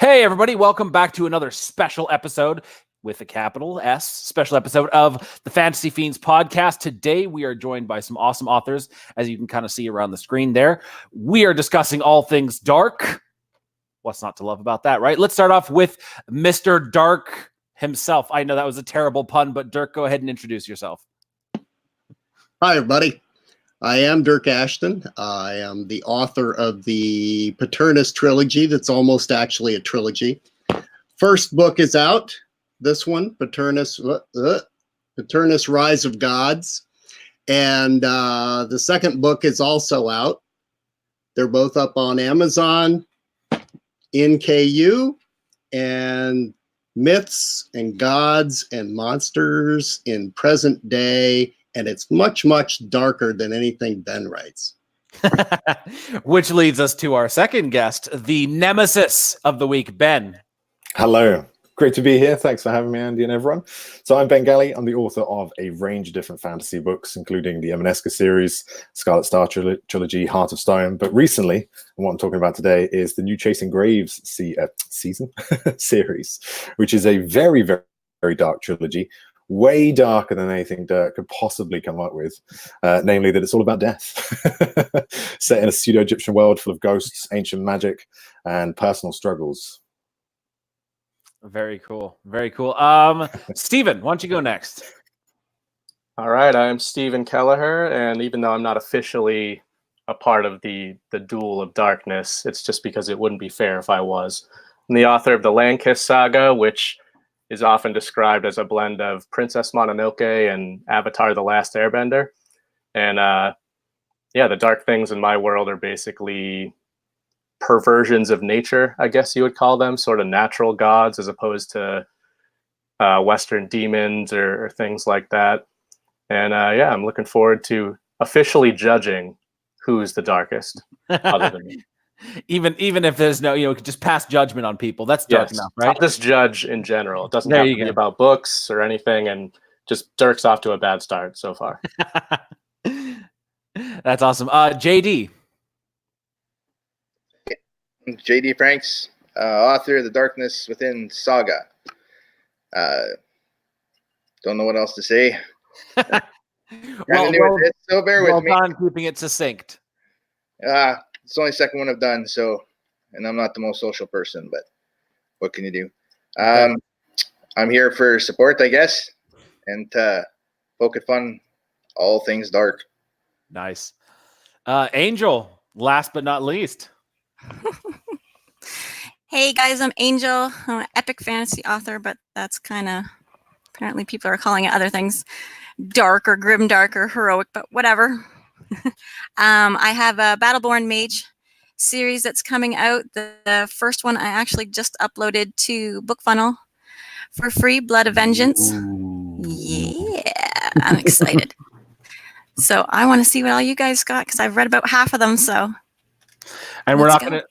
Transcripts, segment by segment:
Hey, everybody, welcome back to another special episode with a capital S, special episode of the Fantasy Fiends podcast. Today, we are joined by some awesome authors, as you can kind of see around the screen there. We are discussing all things dark. What's not to love about that, right? Let's start off with Mr. Dark himself. I know that was a terrible pun, but Dyrk, go ahead and introduce yourself. Hi, everybody. I am Dyrk Ashton. I am the author of the Paternus trilogy that's almost actually a trilogy. First book is out, this one, Paternus Rise of Gods. And the second book is also out. They're both up on Amazon, NKU, and Myths and Gods and Monsters in Present Day. And it's much, much darker than anything Ben writes. Which leads us to our second guest, the nemesis of the week, Ben. Hello. Great to be here. Thanks for having me, Andy, and everyone. So I'm Ben Galley. I'm the author of a range of different fantasy books, including the Emaneska series, Scarlet Star trilogy, Heart of Stone. But recently, and what I'm talking about today, is the new Chasing Graves season series, which is a very, very, very dark trilogy. Way darker than anything Dyrk could possibly come up with, namely that it's all about death. Set in a pseudo-Egyptian world full of ghosts, ancient magic, and personal struggles. Very cool. Very cool. Steven, why don't you go next? All right, I'm Steven Kelliher, and even though I'm not officially a part of the Duel of Darkness, it's just because it wouldn't be fair if I was. I'm the author of the Landkiss Saga, which is often described as a blend of Princess Mononoke and Avatar: The Last Airbender. And the dark things in my world are basically perversions of nature, I guess you would call them, sort of natural gods as opposed to Western demons or things like that. And I'm looking forward to officially judging who's the darkest other than me. Even if there's no, just pass judgment on people. That's dark enough, right? I'll just judge in general. It doesn't have to be about books or anything. And just Dyrk's off to a bad start so far. That's awesome. JD. JD Franx, author of the Darkness Within Saga. Don't know what else to say. Well bear with me. Well done keeping it succinct. It's the only second one I've done, and I'm not the most social person, but what can you do? I'm here for support, I guess, and to poke at fun, all things dark. Nice. Angel, last but not least. Hey guys, I'm Angel. I'm an epic fantasy author, but that's kind of, apparently people are calling it other things, dark or grim dark or heroic, but whatever. I have a Battleborn Mage series that's coming out. The first one I actually just uploaded to BookFunnel for free, Blood of Vengeance. Ooh. Yeah, I'm excited. So I want to see what all you guys got because I've read about half of them. So, and we're not gonna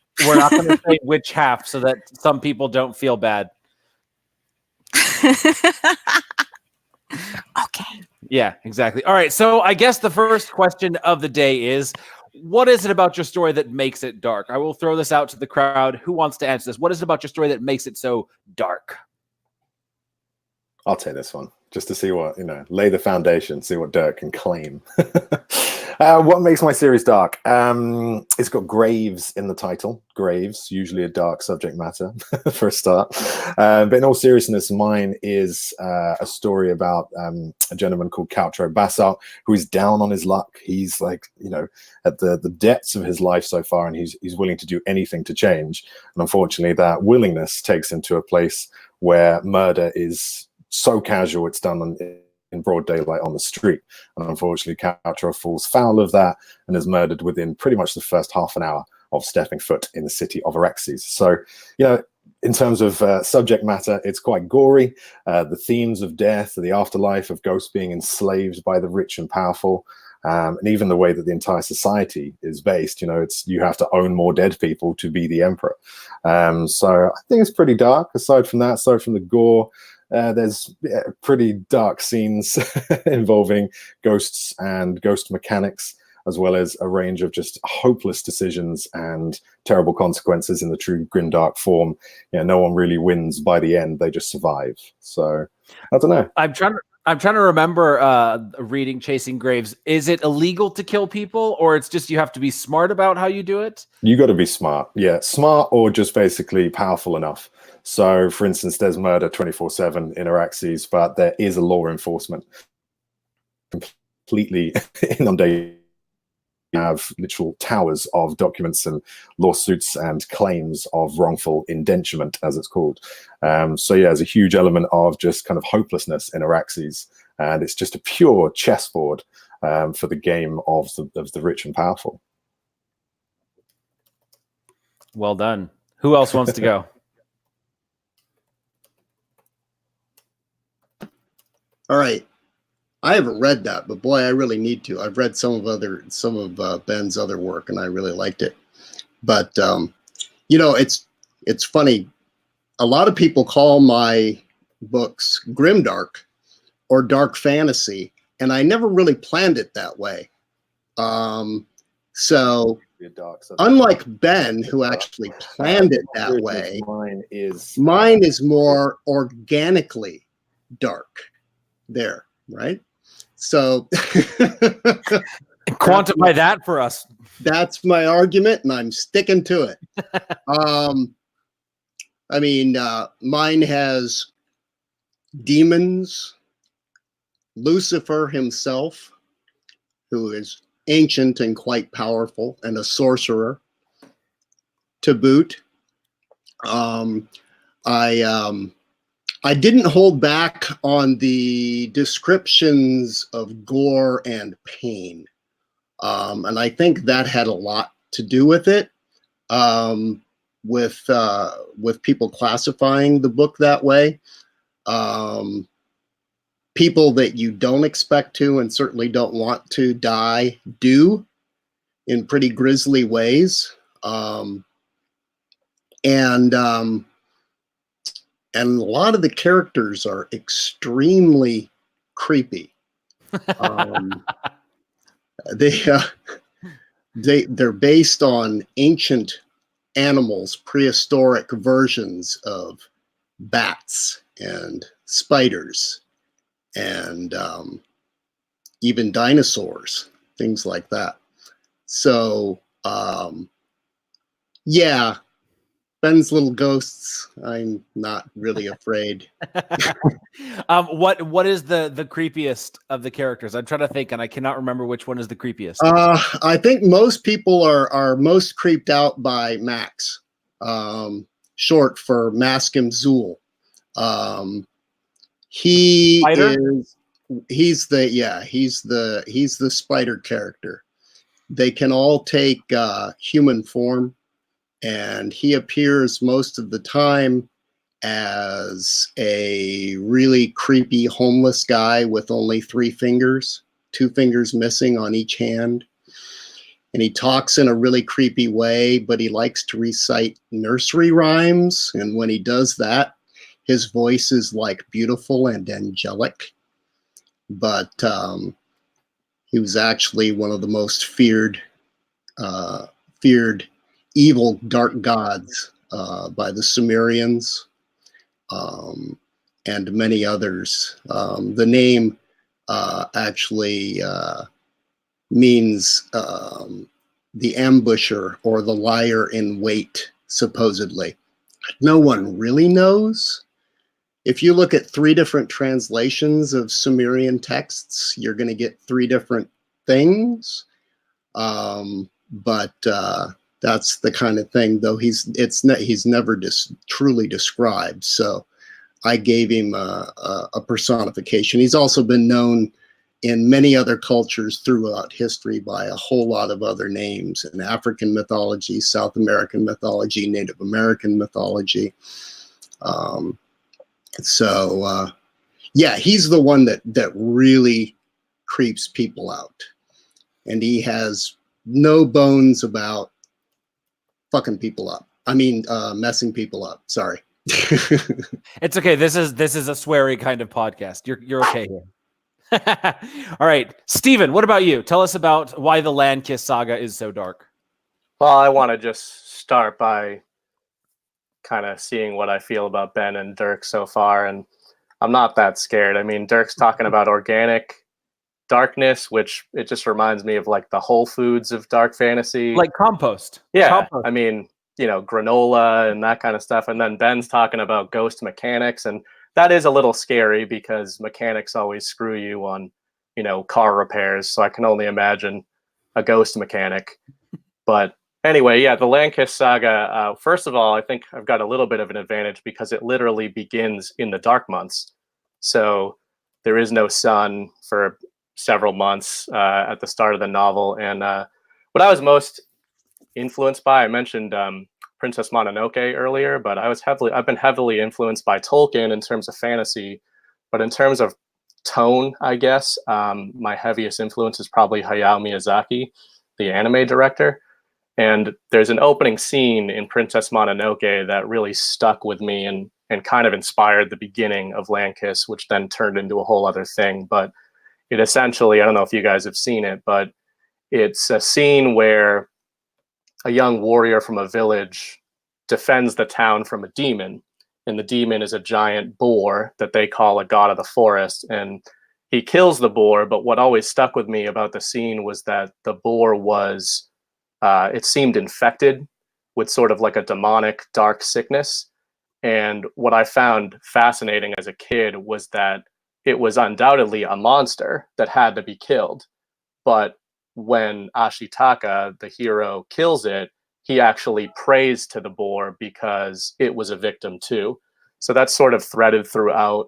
say which half so that some people don't feel bad. Okay. Yeah, exactly. All right. So I guess the first question of the day is, what is it about your story that makes it dark? I will throw this out to the crowd. Who wants to answer this? What is it about your story that makes it so dark? I'll take this one just to see what, lay the foundation, see what Dyrk can claim. What makes my series dark? It's got graves in the title. Graves, usually a dark subject matter for a start. But in all seriousness, mine is a story about a gentleman called Cautro Bassart, who is down on his luck. He's like, at the depths of his life so far, and he's willing to do anything to change. And unfortunately, that willingness takes him to a place where murder is so casual, it's done in broad daylight on the street. And unfortunately, Cautro falls foul of that and is murdered within pretty much the first half an hour of stepping foot in the city of Erexes. So, in terms of subject matter, it's quite gory. The themes of death, the afterlife, of ghosts being enslaved by the rich and powerful, and even the way that the entire society is based, you have to own more dead people to be the emperor. So I think it's pretty dark. Aside from the gore, there's pretty dark scenes involving ghosts and ghost mechanics. as well as a range of just hopeless decisions and terrible consequences in the true grimdark form. No one really wins by the end; they just survive. So I don't know. I'm trying to remember reading Chasing Graves. Is it illegal to kill people, or it's just you have to be smart about how you do it? You got to be smart. Yeah, smart or just basically powerful enough. So, for instance, there's murder 24/7 in Araxes, but there is a law enforcement completely inundated. You have literal towers of documents and lawsuits and claims of wrongful indenturement, as it's called. So yeah, there's a huge element of just kind of hopelessness in Araxes, and it's just a pure chessboard for the game of the rich and powerful. Well done. Who else wants to go? All right. I haven't read that, but boy, I really need to. I've read some of Ben's other work, and I really liked it. But it's funny. A lot of people call my books grimdark or dark fantasy, and I never really planned it that way. So unlike Ben, who actually planned it that way, mine is more organically dark. There, right? So quantify that for us. That's my argument, and I'm sticking to it. Mine has demons, Lucifer himself, who is ancient and quite powerful, and a sorcerer to boot. I didn't hold back on the descriptions of gore and pain. And I think that had a lot to do with it, with people classifying the book that way. People that you don't expect to and certainly don't want to die do in pretty grisly ways. And a lot of the characters are extremely creepy. They're based on ancient animals, prehistoric versions of bats and spiders and even dinosaurs, things like that. So, yeah. Ben's little ghosts, I'm not really afraid. What is the creepiest of the characters? I'm trying to think, and I cannot remember which one is the creepiest. I think most people are most creeped out by Max, short for Maskim Zul. He's the spider character. They can all take human form. And he appears most of the time as a really creepy homeless guy with only 3 fingers, 2 fingers missing on each hand. And he talks in a really creepy way, but he likes to recite nursery rhymes. And when he does that, his voice is like beautiful and angelic. But he was actually one of the most feared evil dark gods by the Sumerians and many others. The name actually means the ambusher or the liar in wait, supposedly. No one really knows. If you look at 3 different translations of Sumerian texts, you're going to get 3 different things. But that's the kind of thing, though he's never truly described. So I gave him a personification. He's also been known in many other cultures throughout history by a whole lot of other names in African mythology, South American mythology, Native American mythology. Yeah, he's the one that really creeps people out. And he has no bones about fucking people up. I mean, messing people up. Sorry. It's okay. This is a sweary kind of podcast. You're okay here. All right, Steven, what about you? Tell us about why the Landkiss saga is so dark. Well, I want to just start by kind of seeing what I feel about Ben and Dyrk so far, and I'm not that scared. I mean, Dyrk's talking about organic darkness, which it just reminds me of like the Whole Foods of dark fantasy. Like compost. Yeah, Compost. I mean, granola and that kind of stuff. And then Ben's talking about ghost mechanics, and that is a little scary because mechanics always screw you on, car repairs. So I can only imagine a ghost mechanic. But anyway, yeah, the Landkiss saga. First of all, I think I've got a little bit of an advantage because it literally begins in the dark months. So there is no sun for several months at the start of the novel. And what I was most influenced by, I mentioned Princess Mononoke earlier, but I've been heavily influenced by Tolkien in terms of fantasy, but in terms of tone, I guess my heaviest influence is probably Hayao Miyazaki, the anime director. And there's an opening scene in Princess Mononoke that really stuck with me and kind of inspired the beginning of Landkiss, which then turned into a whole other thing. But it essentially, I don't know if you guys have seen it, but it's a scene where a young warrior from a village defends the town from a demon. And the demon is a giant boar that they call a god of the forest. And he kills the boar. But what always stuck with me about the scene was that the boar was, it seemed infected with sort of like a demonic dark sickness. And what I found fascinating as a kid was that it was undoubtedly a monster that had to be killed. But when Ashitaka, the hero, kills it, he actually prays to the boar because it was a victim too. So that's sort of threaded throughout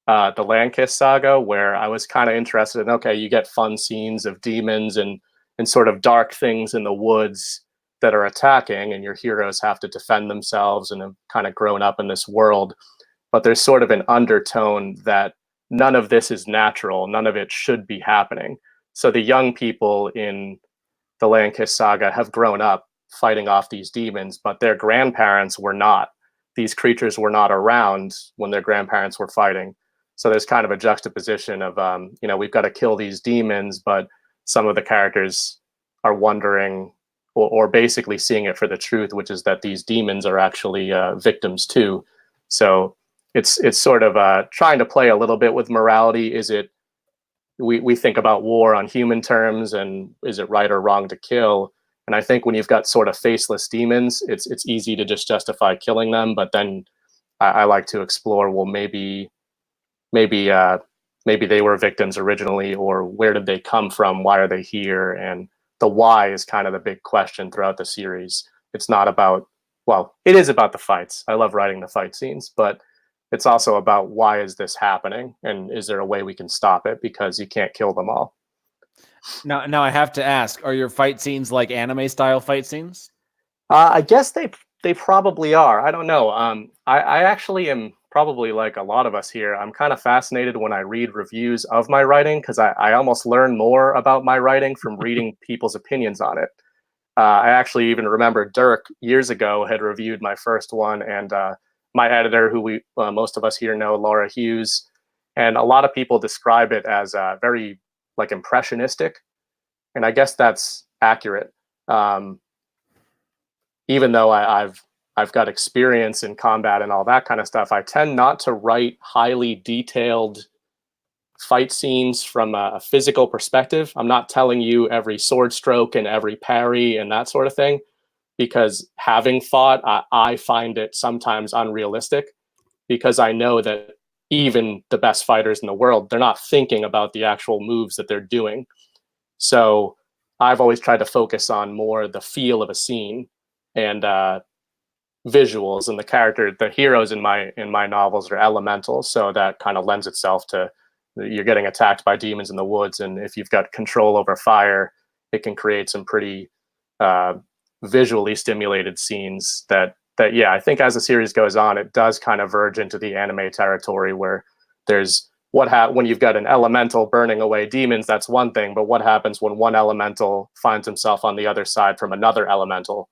the Landkiss saga, where I was kind of interested in, okay, you get fun scenes of demons and sort of dark things in the woods that are attacking, and your heroes have to defend themselves and have kind of grown up in this world. But there's sort of an undertone that none of this is natural, none of it should be happening. So the young people in the Landkiss saga have grown up fighting off these demons, but their grandparents were not. These creatures were not around when their grandparents were fighting. So there's kind of a juxtaposition of, we've got to kill these demons, but some of the characters are wondering or basically seeing it for the truth, which is that these demons are actually victims too. So it's sort of trying to play a little bit with morality. Is it, we think about war on human terms, and is it right or wrong to kill? And I think when you've got sort of faceless demons, it's easy to just justify killing them. But then I like to explore, well, maybe they were victims originally, or where did they come from? Why are they here? And the why is kind of the big question throughout the series. It's not about, well, it is about the fights. I love writing the fight scenes, but it's also about why is this happening? And is there a way we can stop it? Because you can't kill them all. Now I have to ask, are your fight scenes like anime style fight scenes? I guess they probably are. I don't know. I actually am probably like a lot of us here. I'm kind of fascinated when I read reviews of my writing, because I almost learn more about my writing from reading people's opinions on it. I actually even remember Dyrk years ago had reviewed my first one, and my editor, who most of us here know, Laura Hughes, and a lot of people describe it as very like impressionistic, and I guess that's accurate. Even though I've got experience in combat and all that kind of stuff, I tend not to write highly detailed fight scenes from a physical perspective. I'm not telling you every sword stroke and every parry and that sort of thing, because having fought, I find it sometimes unrealistic, because I know that even the best fighters in the world, they're not thinking about the actual moves that they're doing. So I've always tried to focus on more the feel of a scene and visuals, and the heroes in my novels are elementals, so that kind of lends itself to, you're getting attacked by demons in the woods, and if you've got control over fire, it can create some pretty visually stimulated scenes that yeah, I think as the series goes on, it does kind of verge into the anime territory, where there's when you've got an elemental burning away demons, that's one thing, but what happens when one elemental finds himself on the other side from another elemental?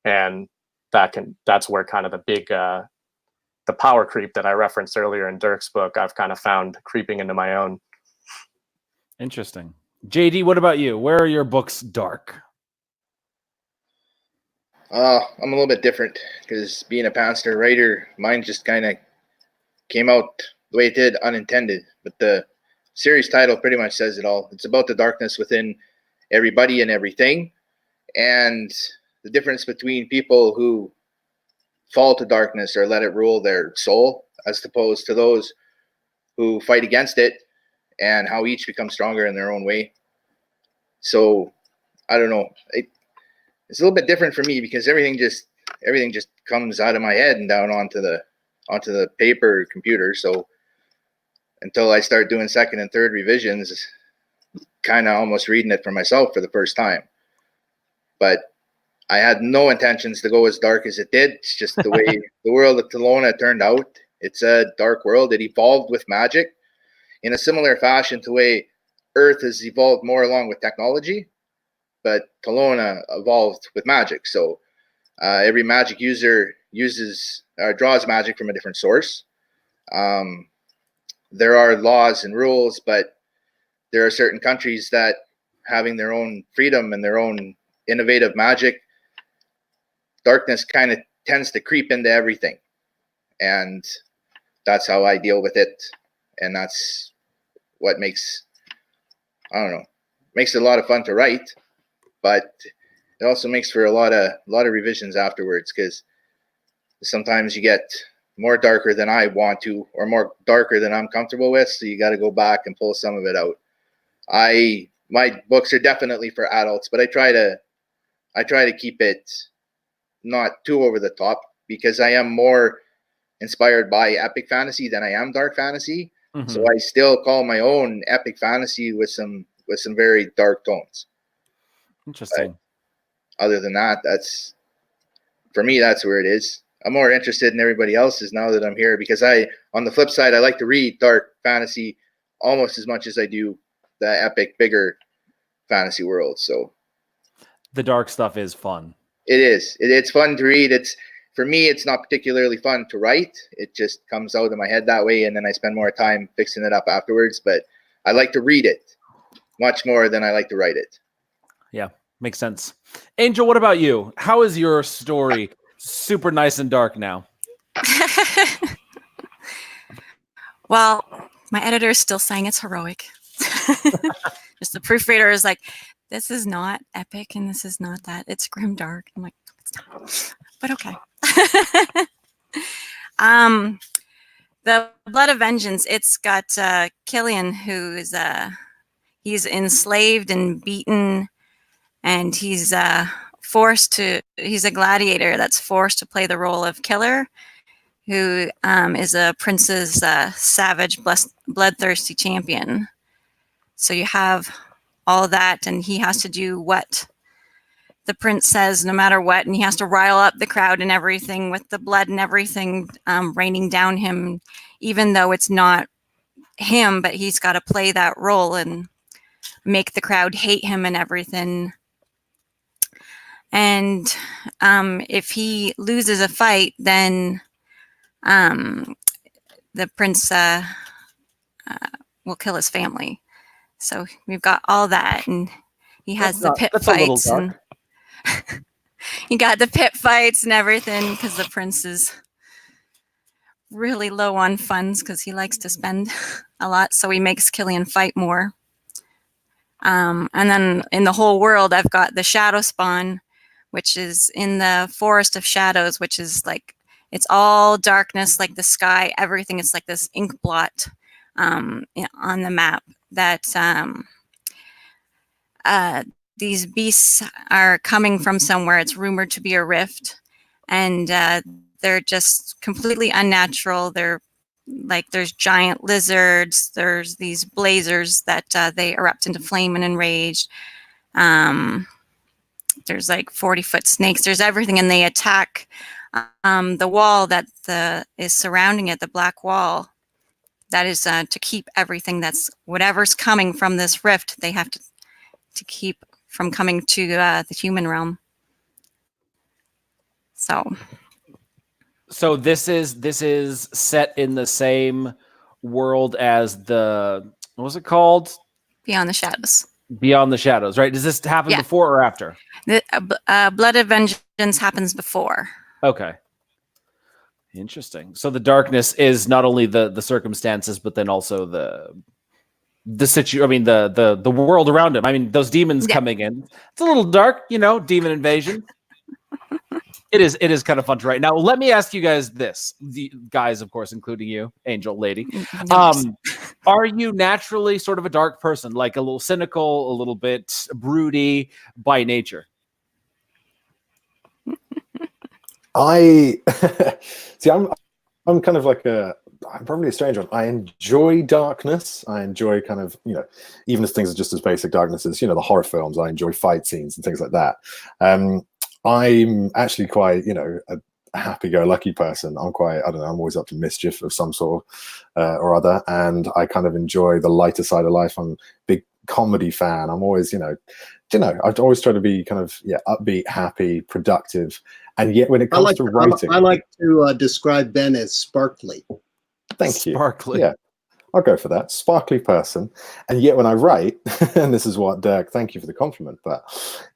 And that's where kind of the big the power creep that I referenced earlier in Dyrk's book, I've kind of found creeping into my own. Interesting. JD, what about you? Where are your books dark? I'm a little bit different because being a pantser writer, mine just kind of came out the way it did, unintended. But the series title pretty much says it all. It's about the darkness within everybody and everything, and the difference between people who fall to darkness or let it rule their soul, as opposed to those who fight against it, and how each becomes stronger in their own way. So I don't know. It's a little bit different for me because everything just comes out of my head and down onto the paper or computer. So until I start doing second and third revisions, kind of almost reading it for myself for the first time. But I had no intentions to go as dark as it did. It's just the way the world of Kelowna turned out. It's a dark world. It evolved with magic in a similar fashion to the way Earth has evolved more along with technology, but Kelowna evolved with magic. So every magic user draws magic from a different source. There are laws and rules, but there are certain countries that, having their own freedom and their own innovative magic, darkness kind of tends to creep into everything. And that's how I deal with it. And that's what makes it a lot of fun to write, but it also makes for a lot of revisions afterwards, because sometimes you get more darker than I want to, or more darker than I'm comfortable with. So you got to go back and pull some of it out. My books are definitely for adults, but I try to keep it not too over the top, because I am more inspired by epic fantasy than I am dark fantasy. Mm-hmm. So I still call my own epic fantasy with some very dark tones. Interesting. But other than that, that's where it is. I'm more interested in everybody else's now that I'm here, because on the flip side, I like to read dark fantasy almost as much as I do the epic, bigger fantasy world. So the dark stuff is fun. It is. It's fun to read. For me, it's not particularly fun to write. It just comes out of my head that way, and then I spend more time fixing it up afterwards. But I like to read it much more than I like to write it. Yeah, makes sense. Angel, what about you? How is your story super nice and dark now? Well, my editor is still saying it's heroic. Just the proofreader is like, this is not epic and this is not that. It's grim dark. I'm like, it's not. But okay. The Blood of Vengeance, it's got Kelliher, who is he's enslaved and beaten, and he's he's a gladiator that's forced to play the role of Kelliher, who is a prince's savage, bloodthirsty champion. So you have all that, and he has to do what the prince says no matter what, and he has to rile up the crowd and everything with the blood and everything raining down him, even though it's not him, but he's got to play that role and make the crowd hate him and everything. And if he loses a fight, then the prince will kill his family. So we've got all that, and he has the pit fights, and you got the pit fights and everything, because the prince is really low on funds because he likes to spend a lot. So he makes Kelliher fight more. And then in the whole world, I've got the Shadow Spawn, which is in the Forest of Shadows, which is like, it's all darkness, like the sky, everything. It's like this ink blot on the map that these beasts are coming from somewhere. It's rumored to be a rift, and they're just completely unnatural. They're like, there's giant lizards, there's these blazers that they erupt into flame and enraged. There's like 40-foot snakes, there's everything, and they attack the wall that is surrounding it, the black wall. That is to keep everything whatever's coming from this rift, they have to keep from coming to the human realm. So this is set in the same world as what was it called? Beyond the Shadows. Beyond the Shadows, right? Does this happen before or after? The Blood of Vengeance happens before. Okay. Interesting. So the darkness is not only the circumstances, but then also the situation. I mean, the world around him. I mean, those demons coming in. It's a little dark, demon invasion. It is kind of fun to write. Now, let me ask you guys this. The guys, of course, including you, Angel Lady. Are you naturally sort of a dark person, like a little cynical, a little bit broody by nature? I see. I'm kind of like I'm probably a strange one. I enjoy darkness. I enjoy kind of even as things are just as basic darkness as the horror films. I enjoy fight scenes and things like that. I'm actually quite a happy-go-lucky person. I'm quite, I don't know, I'm always up to mischief of some sort or other, and I kind of enjoy the lighter side of life. I'm a big comedy fan. I'm always I'd always try to be kind of upbeat, happy, productive. And yet when it comes to writing, I like to describe Ben as sparkly. Thank you. Sparkly. Yeah, I'll go for that. Sparkly person. And yet when I write, and this is what Dyrk, thank you for the compliment, but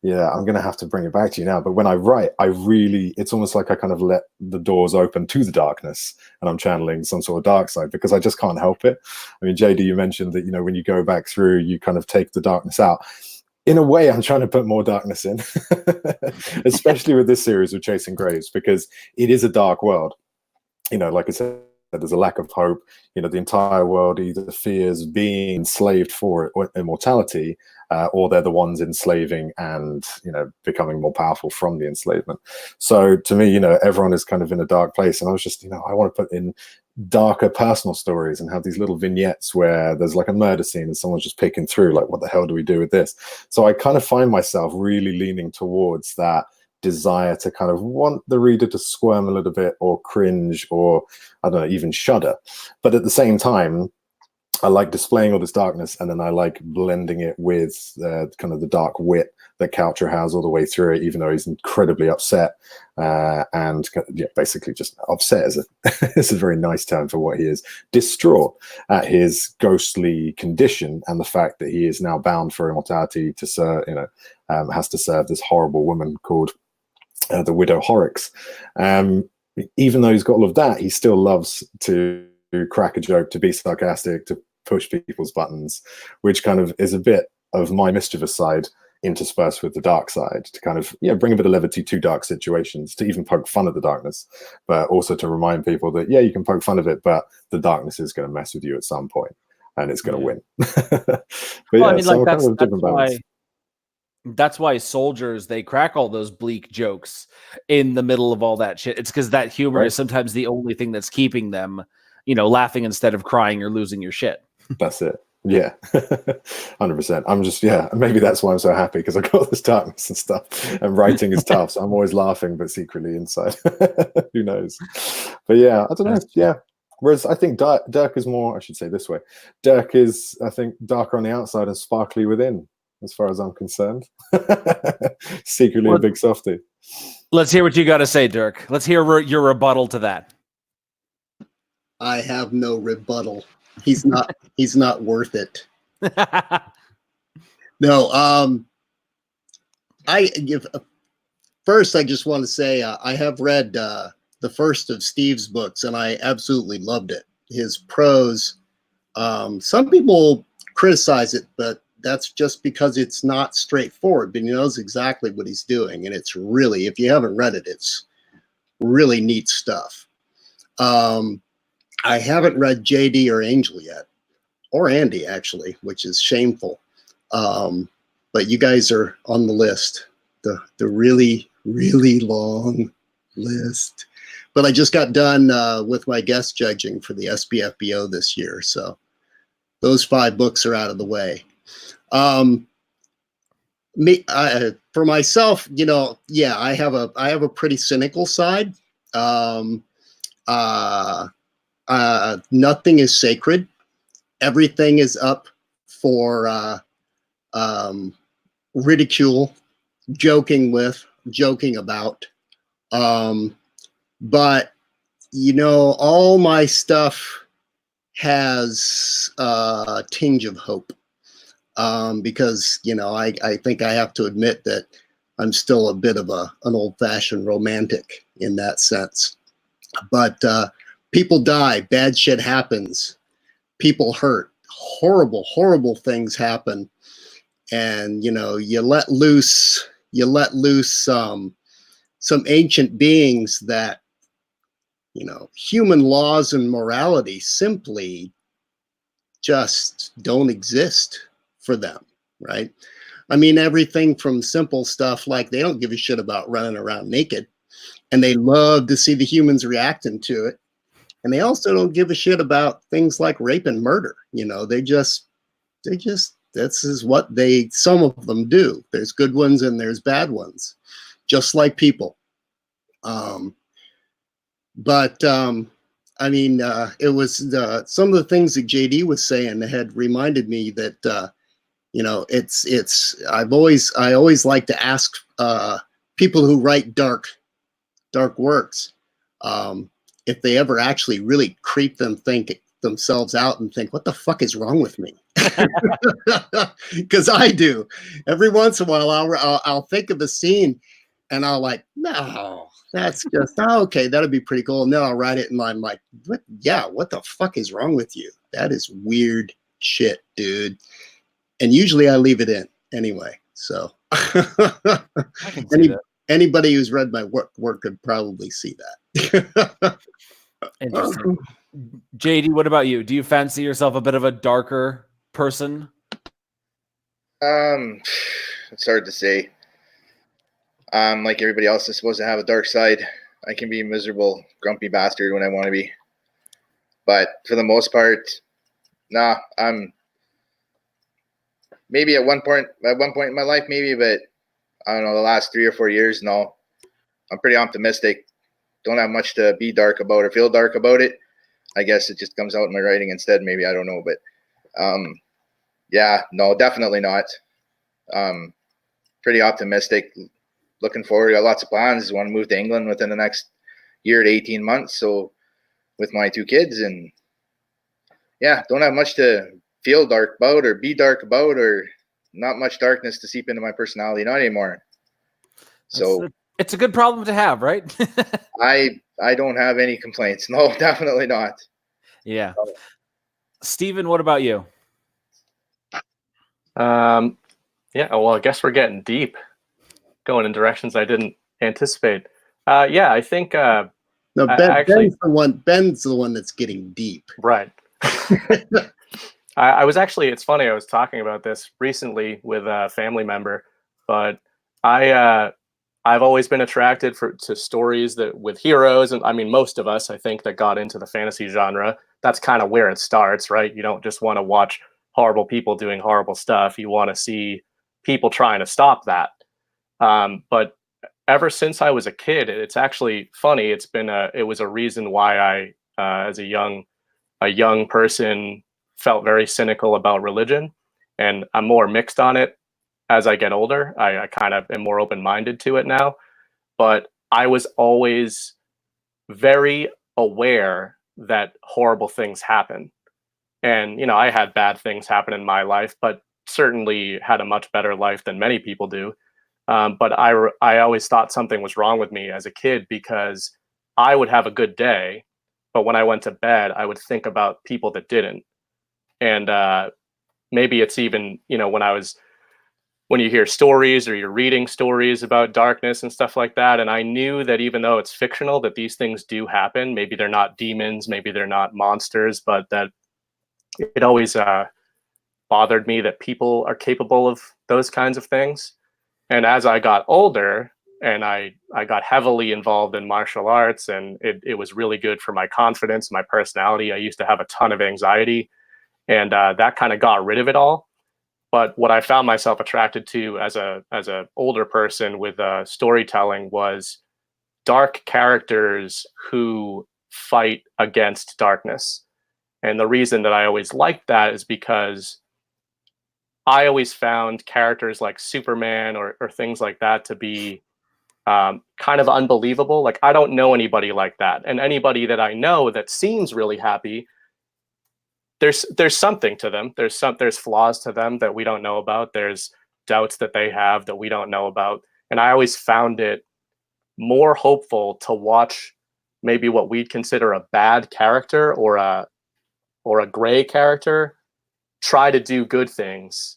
yeah, I'm going to have to bring it back to you now. But when I write, it's almost like I kind of let the doors open to the darkness, and I'm channeling some sort of dark side because I just can't help it. I mean, JD, you mentioned that, when you go back through, you kind of take the darkness out. In a way, I'm trying to put more darkness in, especially with this series of Chasing Graves, because it is a dark world. Like I said, there's a lack of hope. The entire world either fears being enslaved for immortality, or they're the ones enslaving and becoming more powerful from the enslavement. So to me, everyone is kind of in a dark place, and I was just, I want to put in darker personal stories and have these little vignettes where there's like a murder scene and someone's just picking through, like, what the hell do we do with this? So I kind of find myself really leaning towards that desire to kind of want the reader to squirm a little bit or cringe or, I don't know, even shudder. But at the same time, I like displaying all this darkness, and then I like blending it with kind of the dark wit that Kelliher has all the way through it, even though he's incredibly upset and basically just upset is a very nice term for what he is, distraught at his ghostly condition and the fact that he is now bound for immortality to serve, has to serve this horrible woman called the Widow Horrocks. Even though he's got all of that, he still loves to crack a joke, to be sarcastic, to push people's buttons, which kind of is a bit of my mischievous side interspersed with the dark side, to kind of bring a bit of levity to dark situations, to even poke fun at the darkness, but also to remind people that you can poke fun of it, but the darkness is going to mess with you at some point and it's going to win. But well, I mean, so kind of different balance. That's why soldiers, they crack all those bleak jokes in the middle of all that shit. It's because that humor is sometimes the only thing that's keeping them, laughing instead of crying or losing your shit. That's it. Yeah, 100%. I'm just, maybe that's why I'm so happy, because I've got this darkness and stuff, and writing is tough. So I'm always laughing, but secretly inside, who knows? But yeah, I don't know. Yeah. Whereas I think Dyrk is more, I should say this way, Dyrk is, I think, darker on the outside and sparkly within, as far as I'm concerned. Secretly a big softie. Let's hear what you got to say, Dyrk. Let's hear your rebuttal to that. I have no rebuttal. He's not worth it. No, first I just want to say I have read the first of Steve's books, and I absolutely loved it. His prose, some people criticize it, but that's just because it's not straightforward, but he knows exactly what he's doing. And it's really, if you haven't read it, it's really neat stuff. I haven't read JD or Angel yet, or Andy actually, which is shameful. But you guys are on the list, the really, really long list. But I just got done with my guest judging for the SBFBO this year. So those 5 books are out of the way. For myself, I have a pretty cynical side. Nothing is sacred. Everything is up for ridicule, joking about. But all my stuff has a tinge of hope. because, you know, I think I have to admit that I'm still a bit of an old-fashioned romantic in that sense. But people die, bad shit happens, people hurt, horrible things happen, and you know, you let loose some ancient beings that, you know, human laws and morality simply just don't exist for them, right? I mean, everything from simple stuff like they don't give a shit about running around naked, and they love to see the humans reacting to it. And they also don't give a shit about things like rape and murder. You know, they just, this is what some of them do. There's good ones and there's bad ones, just like people. I mean, it was some of the things that JD was saying had reminded me that, you know, I always like to ask people who write dark works, if they ever actually really creep themselves out and think, what the fuck is wrong with me? Because I do. Every once in a while, I'll think of a scene and I'll like, no, that's just, okay, that'd be pretty cool. And then I'll write it and I'm like, what the fuck is wrong with you? That is weird shit, dude. And usually I leave it in anyway. So I can see that. Anybody who's read my work could probably see that. Interesting. JD, what about you? Do you fancy yourself a bit of a darker person? It's hard to say. Like everybody else is supposed to have a dark side. I can be a miserable, grumpy bastard when I want to be. But for the most part, nah, I'm maybe at one point in my life, maybe, but I don't know, the last 3 or 4 years, no. I'm pretty optimistic. Don't have much to be dark about or feel dark about it. I guess it just comes out in my writing instead, maybe. I don't know. But yeah, no, definitely not. Pretty optimistic. Looking forward. Got lots of plans. Want to move to England within the next year to 18 months. So with my 2 kids, and yeah, don't have much to feel dark about or be dark about, or not much darkness to seep into my personality, not anymore. So it's a good problem to have, right? I don't have any complaints. No, definitely not. Yeah. Steven, what about you? Yeah, well, I guess we're getting deep, going in directions I didn't anticipate. Yeah, I think no, Ben's the one that's getting deep. Right. I was actually, it's funny, I was talking about this recently with a family member, but I've always been attracted to stories that with heroes, and I mean, most of us, I think, that got into the fantasy genre, that's kind of where it starts, right? You don't just want to watch horrible people doing horrible stuff. You want to see people trying to stop that. But ever since I was a kid, it's actually funny. It was a reason why I, as a young person, felt very cynical about religion, and I'm more mixed on it as I get older. I kind of am more open-minded to it now, but I was always very aware that horrible things happen. And, you know, I had bad things happen in my life, but certainly had a much better life than many people do. But I always thought something was wrong with me as a kid, because I would have a good day, but when I went to bed, I would think about people that didn't. And maybe it's even, you know, when you hear stories or you're reading stories about darkness and stuff like that. And I knew that even though it's fictional, that these things do happen. Maybe they're not demons, maybe they're not monsters, but that it always bothered me that people are capable of those kinds of things. And as I got older and I got heavily involved in martial arts, and it was really good for my confidence, my personality. I used to have a ton of anxiety, and that kind of got rid of it all. But what I found myself attracted to as a older person with storytelling was dark characters who fight against darkness. And the reason that I always liked that is because I always found characters like Superman or things like that to be kind of unbelievable. Like, I don't know anybody like that. And anybody that I know that seems really happy, there's something to them. There's flaws to them that we don't know about. There's doubts that they have that we don't know about. And I always found it more hopeful to watch maybe what we'd consider a bad character or a gray character try to do good things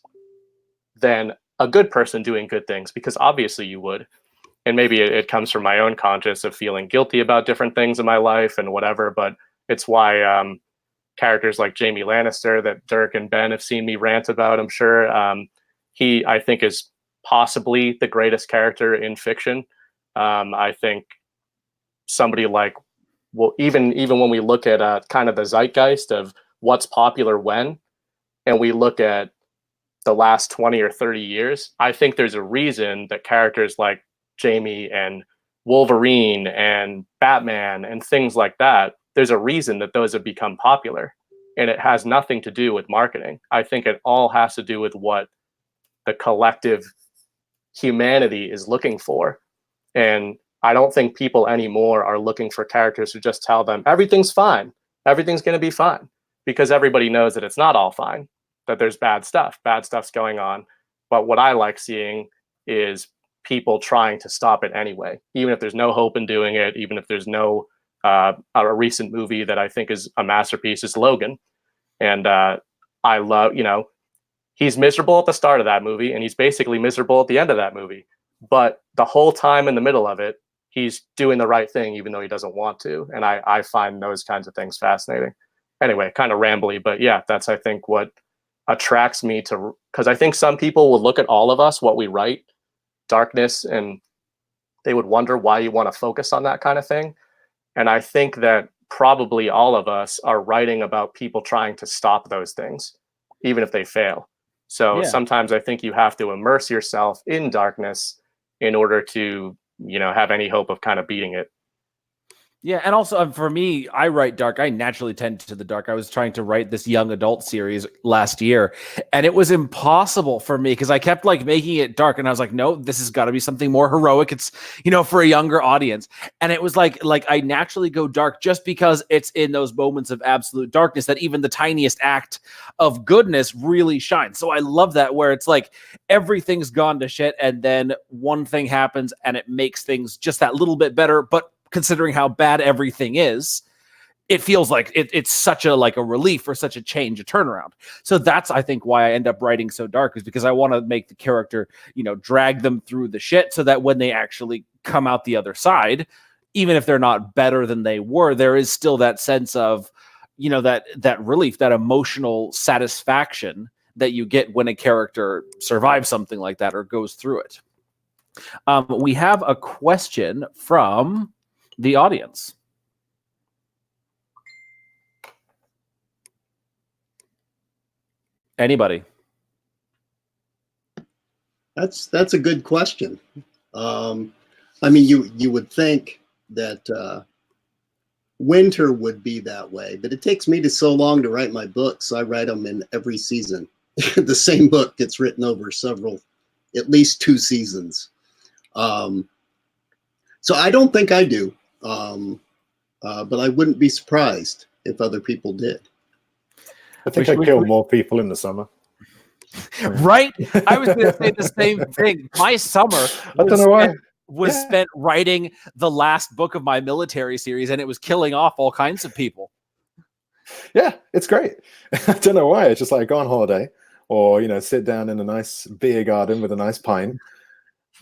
than a good person doing good things, because obviously you would. And maybe it comes from my own conscience of feeling guilty about different things in my life and whatever, but it's why characters like Jaime Lannister that Dyrk and Ben have seen me rant about, I'm sure, he, I think, is possibly the greatest character in fiction. I think somebody like, well, even when we look at kind of the zeitgeist of what's popular when, and we look at the last 20 or 30 years, I think there's a reason that characters like Jaime and Wolverine and Batman and things like that, there's a reason that those have become popular. And it has nothing to do with marketing. I think it all has to do with what the collective humanity is looking for. And I don't think people anymore are looking for characters who just tell them everything's fine, everything's going to be fine, because everybody knows that it's not all fine, that there's bad stuff's going on. But what I like seeing is people trying to stop it anyway, even if there's no hope in doing it, even if there's no a recent movie that I think is a masterpiece is Logan. And I love, he's miserable at the start of that movie and he's basically miserable at the end of that movie. But the whole time in the middle of it, he's doing the right thing, even though he doesn't want to. And I find those kinds of things fascinating. Anyway, kind of rambly, but yeah, that's, I think, what attracts me to, because I think some people will look at all of us, what we write, darkness, and they would wonder why you want to focus on that kind of thing. And I think that probably all of us are writing about people trying to stop those things, even if they fail. So sometimes I think you have to immerse yourself in darkness in order to, have any hope of kind of beating it. Yeah, and also for me, I write dark. I naturally tend to the dark. I was trying to write this young adult series last year, and it was impossible for me because I kept making it dark, and I was like, no, this has got to be something more heroic. It's for a younger audience, and it was like I naturally go dark just because it's in those moments of absolute darkness that even the tiniest act of goodness really shines. So I love that, where it's like everything's gone to shit, and then one thing happens, and it makes things just that little bit better, but considering how bad everything is, it feels like it's such a relief or such a change, a turnaround. So that's, I think, why I end up writing so dark, is because I want to make the character, drag them through the shit so that when they actually come out the other side, even if they're not better than they were, there is still that sense of, that relief, that emotional satisfaction that you get when a character survives something like that or goes through it. We have a question from the audience. Anybody? That's a good question. You would think that winter would be that way, but it takes me so long to write my books. So I write them in every season. The same book gets written over at least 2 seasons. So I don't think I do. But I wouldn't be surprised if other people did. I think I kill more people in the summer. Right? I was going to say the same thing. My summer was spent writing the last book of my military series, and it was killing off all kinds of people. Yeah, it's great. I don't know why. It's just like go on holiday or, sit down in a nice beer garden with a nice pint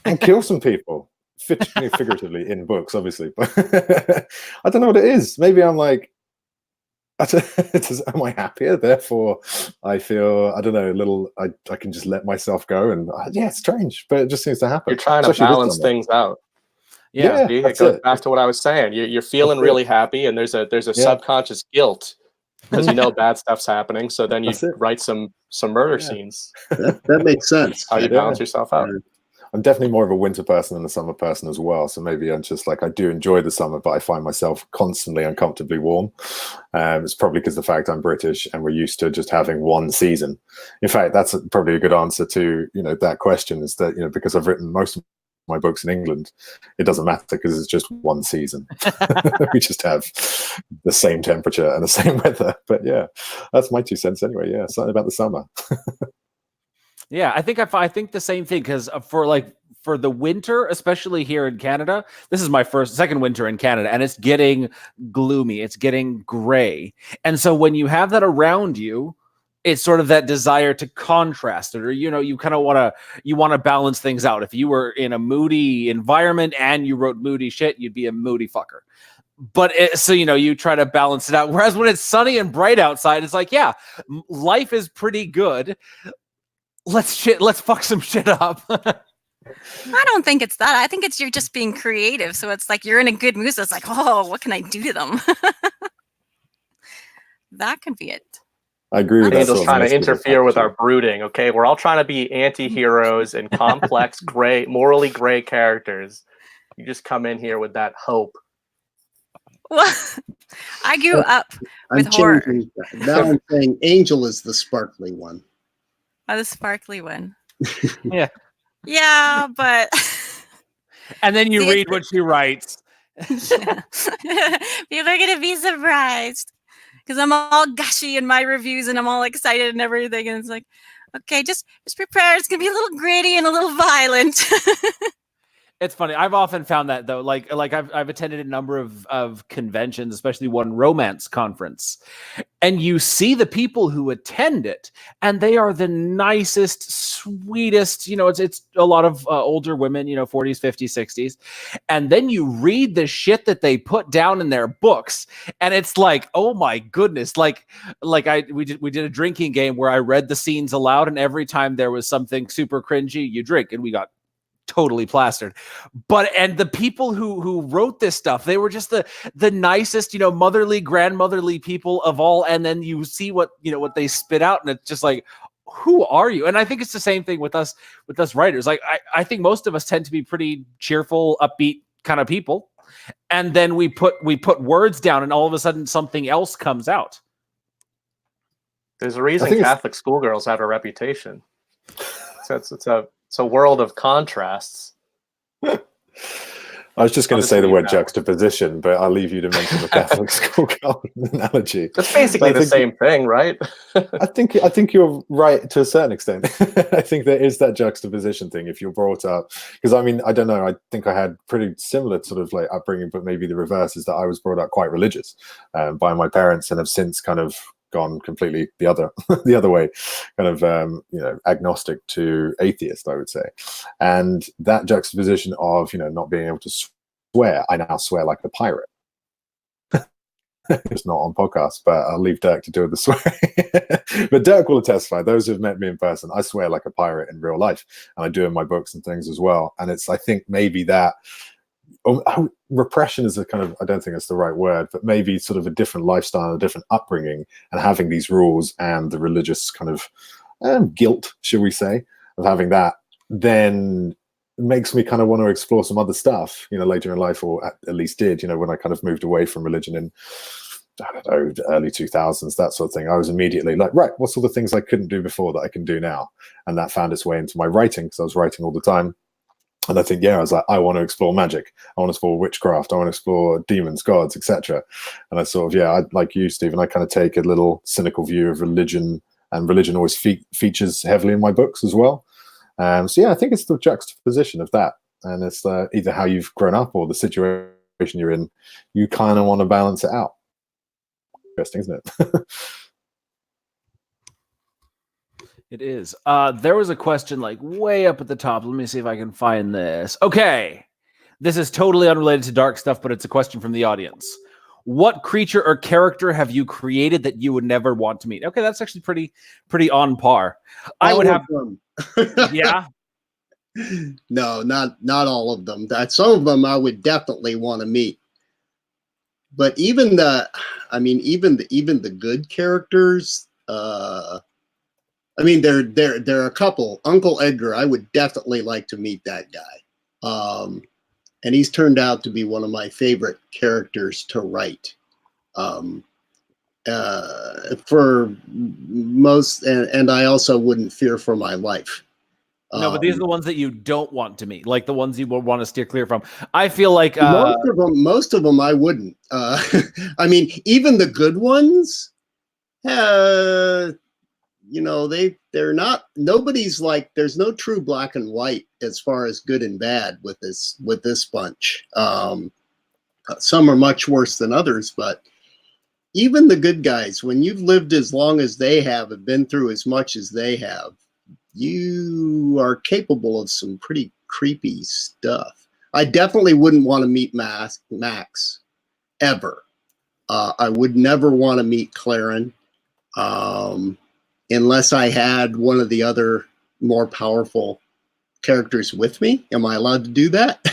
and kill some people. Figuratively in books, obviously, but I don't know what it is. Maybe I'm like, am I happier? Therefore, I feel, I don't know, a little, I can just let myself go. And it's strange, but it just seems to happen. You're trying to balance things out. Yeah, it goes back to what I was saying. You're feeling really happy, and there's a subconscious guilt because bad stuff's happening. So then you write some murder scenes. That makes sense. How you balance yourself out. I'm definitely more of a winter person than a summer person as well. So maybe I'm just I do enjoy the summer, but I find myself constantly uncomfortably warm. It's probably because the fact I'm British and we're used to just having one season. In fact, that's probably a good answer to, that question, is that, because I've written most of my books in England, it doesn't matter because it's just one season. We just have the same temperature and the same weather. But yeah, that's my 2 cents anyway. Yeah, something about the summer. Yeah, I think the same thing, because for the winter, especially here in Canada, this is my second winter in Canada, and it's getting gloomy, it's getting gray, and so when you have that around you, it's sort of that desire to contrast it, or you kind of want to balance things out. If you were in a moody environment and you wrote moody shit, you'd be a moody fucker. But so you try to balance it out. Whereas when it's sunny and bright outside, it's like, yeah, life is pretty good. Let's fuck some shit up. I don't think it's that. I think it's you're just being creative. So it's like you're in a good mood. So it's like, oh, what can I do to them? That could be it. I agree with that. Angel's trying to interfere with our brooding. Okay, we're all trying to be anti-heroes and complex, morally gray characters. You just come in here with that hope. Well, I grew up with horror. Now I'm saying Angel is the sparkly one. Oh, the sparkly one. Yeah. Yeah, but. And then you read what she writes. Yeah. People are gonna be surprised because I'm all gushy in my reviews and I'm all excited and everything, and it's like, okay, just prepare. It's gonna be a little gritty and a little violent. It's funny. I've often found that, though, like I've attended a number of conventions, especially one romance conference, and you see the people who attend it, and they are the nicest, sweetest. It's a lot of older women, 40s, 50s, 60s, and then you read the shit that they put down in their books, and it's like, oh my goodness, we did a drinking game where I read the scenes aloud, and every time there was something super cringy, you drink, and we got totally plastered. And the people who wrote this stuff, they were just the nicest, motherly, grandmotherly people of all. And then you see what they spit out, and it's just like, who are you? And I think it's the same thing with us writers. Like I think most of us tend to be pretty cheerful, upbeat kind of people, and then we put words down, and all of a sudden something else comes out. There's a reason Catholic schoolgirls have a reputation. So it's a world of contrasts. I was just going to say the word juxtaposition, but I'll leave you to mention the Catholic schoolgirl analogy. That's basically the same thing, right? I think you're right to a certain extent. I think there is that juxtaposition thing. If you're brought up, because I don't know. I think I had pretty similar sort of like upbringing, but maybe the reverse is that I was brought up quite religious by my parents, and have since kind of gone completely the other way, kind of agnostic to atheist, I would say. And that juxtaposition of not being able to swear, I now swear like a pirate. It's not on podcast, but I'll leave Dyrk to do the swearing. But Dyrk will testify. Those who've met me in person, I swear like a pirate in real life, and I do in my books and things as well. And it's, I think, maybe that repression is a kind of, I don't think it's the right word, but maybe sort of a different lifestyle, a different upbringing, and having these rules and the religious kind of guilt, should we say, of having that, then makes me kind of want to explore some other stuff, later in life, or at least did, when I kind of moved away from religion in, I don't know, the early 2000s, that sort of thing. I was immediately like, right, what's all the things I couldn't do before that I can do now? And that found its way into my writing, because I was writing all the time. And I think, I was like, I want to explore magic. I want to explore witchcraft. I want to explore demons, gods, etc. And I sort of, I, like you, Stephen, I kind of take a little cynical view of religion, and religion always features heavily in my books as well. I think it's the juxtaposition of that. And it's either how you've grown up or the situation you're in. You kind of want to balance it out. Interesting, isn't it? It is. There was a question like way up at the top. Let me see if I can find this. Okay. This is totally unrelated to dark stuff, but it's a question from the audience. What creature or character have you created that you would never want to meet? Okay, that's actually pretty on par. I would have them. Yeah. No, not all of them. Some of them I would definitely want to meet. But even the good characters, there are a couple. Uncle Edgar, I would definitely like to meet that guy. And he's turned out to be one of my favorite characters to write. For most, and I also wouldn't fear for my life. No, but these are the ones that you don't want to meet, like the ones you would want to steer clear from. I feel like most of them I wouldn't. I mean, even the good ones, you know, they're not. Nobody's like. There's no true black and white as far as good and bad with this bunch. Some are much worse than others, but even the good guys, when you've lived as long as they have and been through as much as they have, you are capable of some pretty creepy stuff. I definitely wouldn't want to meet Max ever. I would never want to meet Claren unless I had one of the other more powerful characters with me. Am I allowed to do that?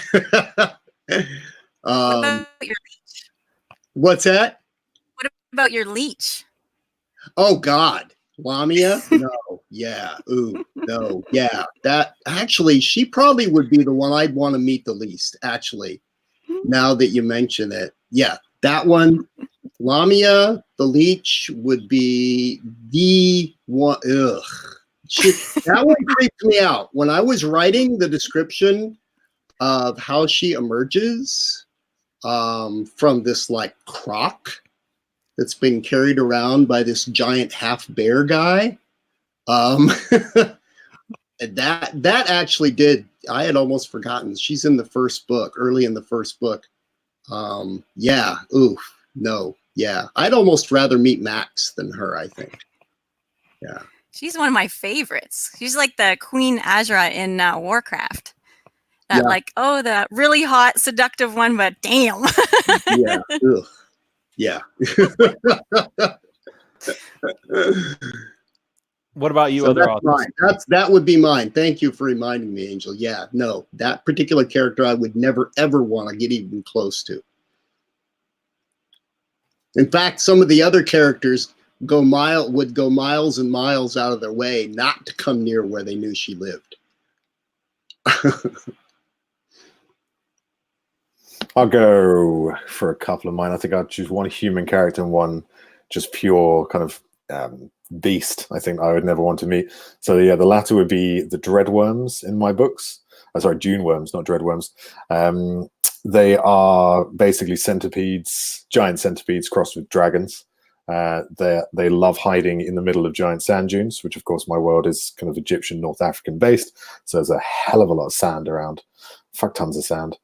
What's that? What about your leech? Oh God, Lamia? No, yeah, ooh, no, yeah. That actually, she probably would be the one I'd want to meet the least. Actually, now that you mention it, yeah, that one, Lamia, the leech would be the one. Ugh, that one creeped me out when I was writing the description of how she emerges from this like croc that's been carried around by this giant half bear guy. That actually did. I had almost forgotten. She's in the first book, early in the first book. Yeah. Oof. No. Yeah. I'd almost rather meet Max than her, I think. Yeah. She's one of my favorites. She's like the Queen Azra in Warcraft. That the really hot, seductive one, but damn. Yeah. Ugh. Yeah. What about you, So other authors? That would be mine. Thank you for reminding me, Angel. Yeah, no, that particular character I would never ever want to get even close to. In fact, some of the other characters would go miles and miles out of their way not to come near where they knew she lived. I'll go for a couple of mine. I think I'll choose one human character and one just pure kind of beast. I think I would never want to meet. So yeah, the latter would be the dreadworms in my books. Sorry, dune worms, not dreadworms. They are basically centipedes, giant centipedes crossed with dragons. They love hiding in the middle of giant sand dunes, which of course my world is kind of Egyptian, North African based. So there's a hell of a lot of sand around. Fuck tons of sand.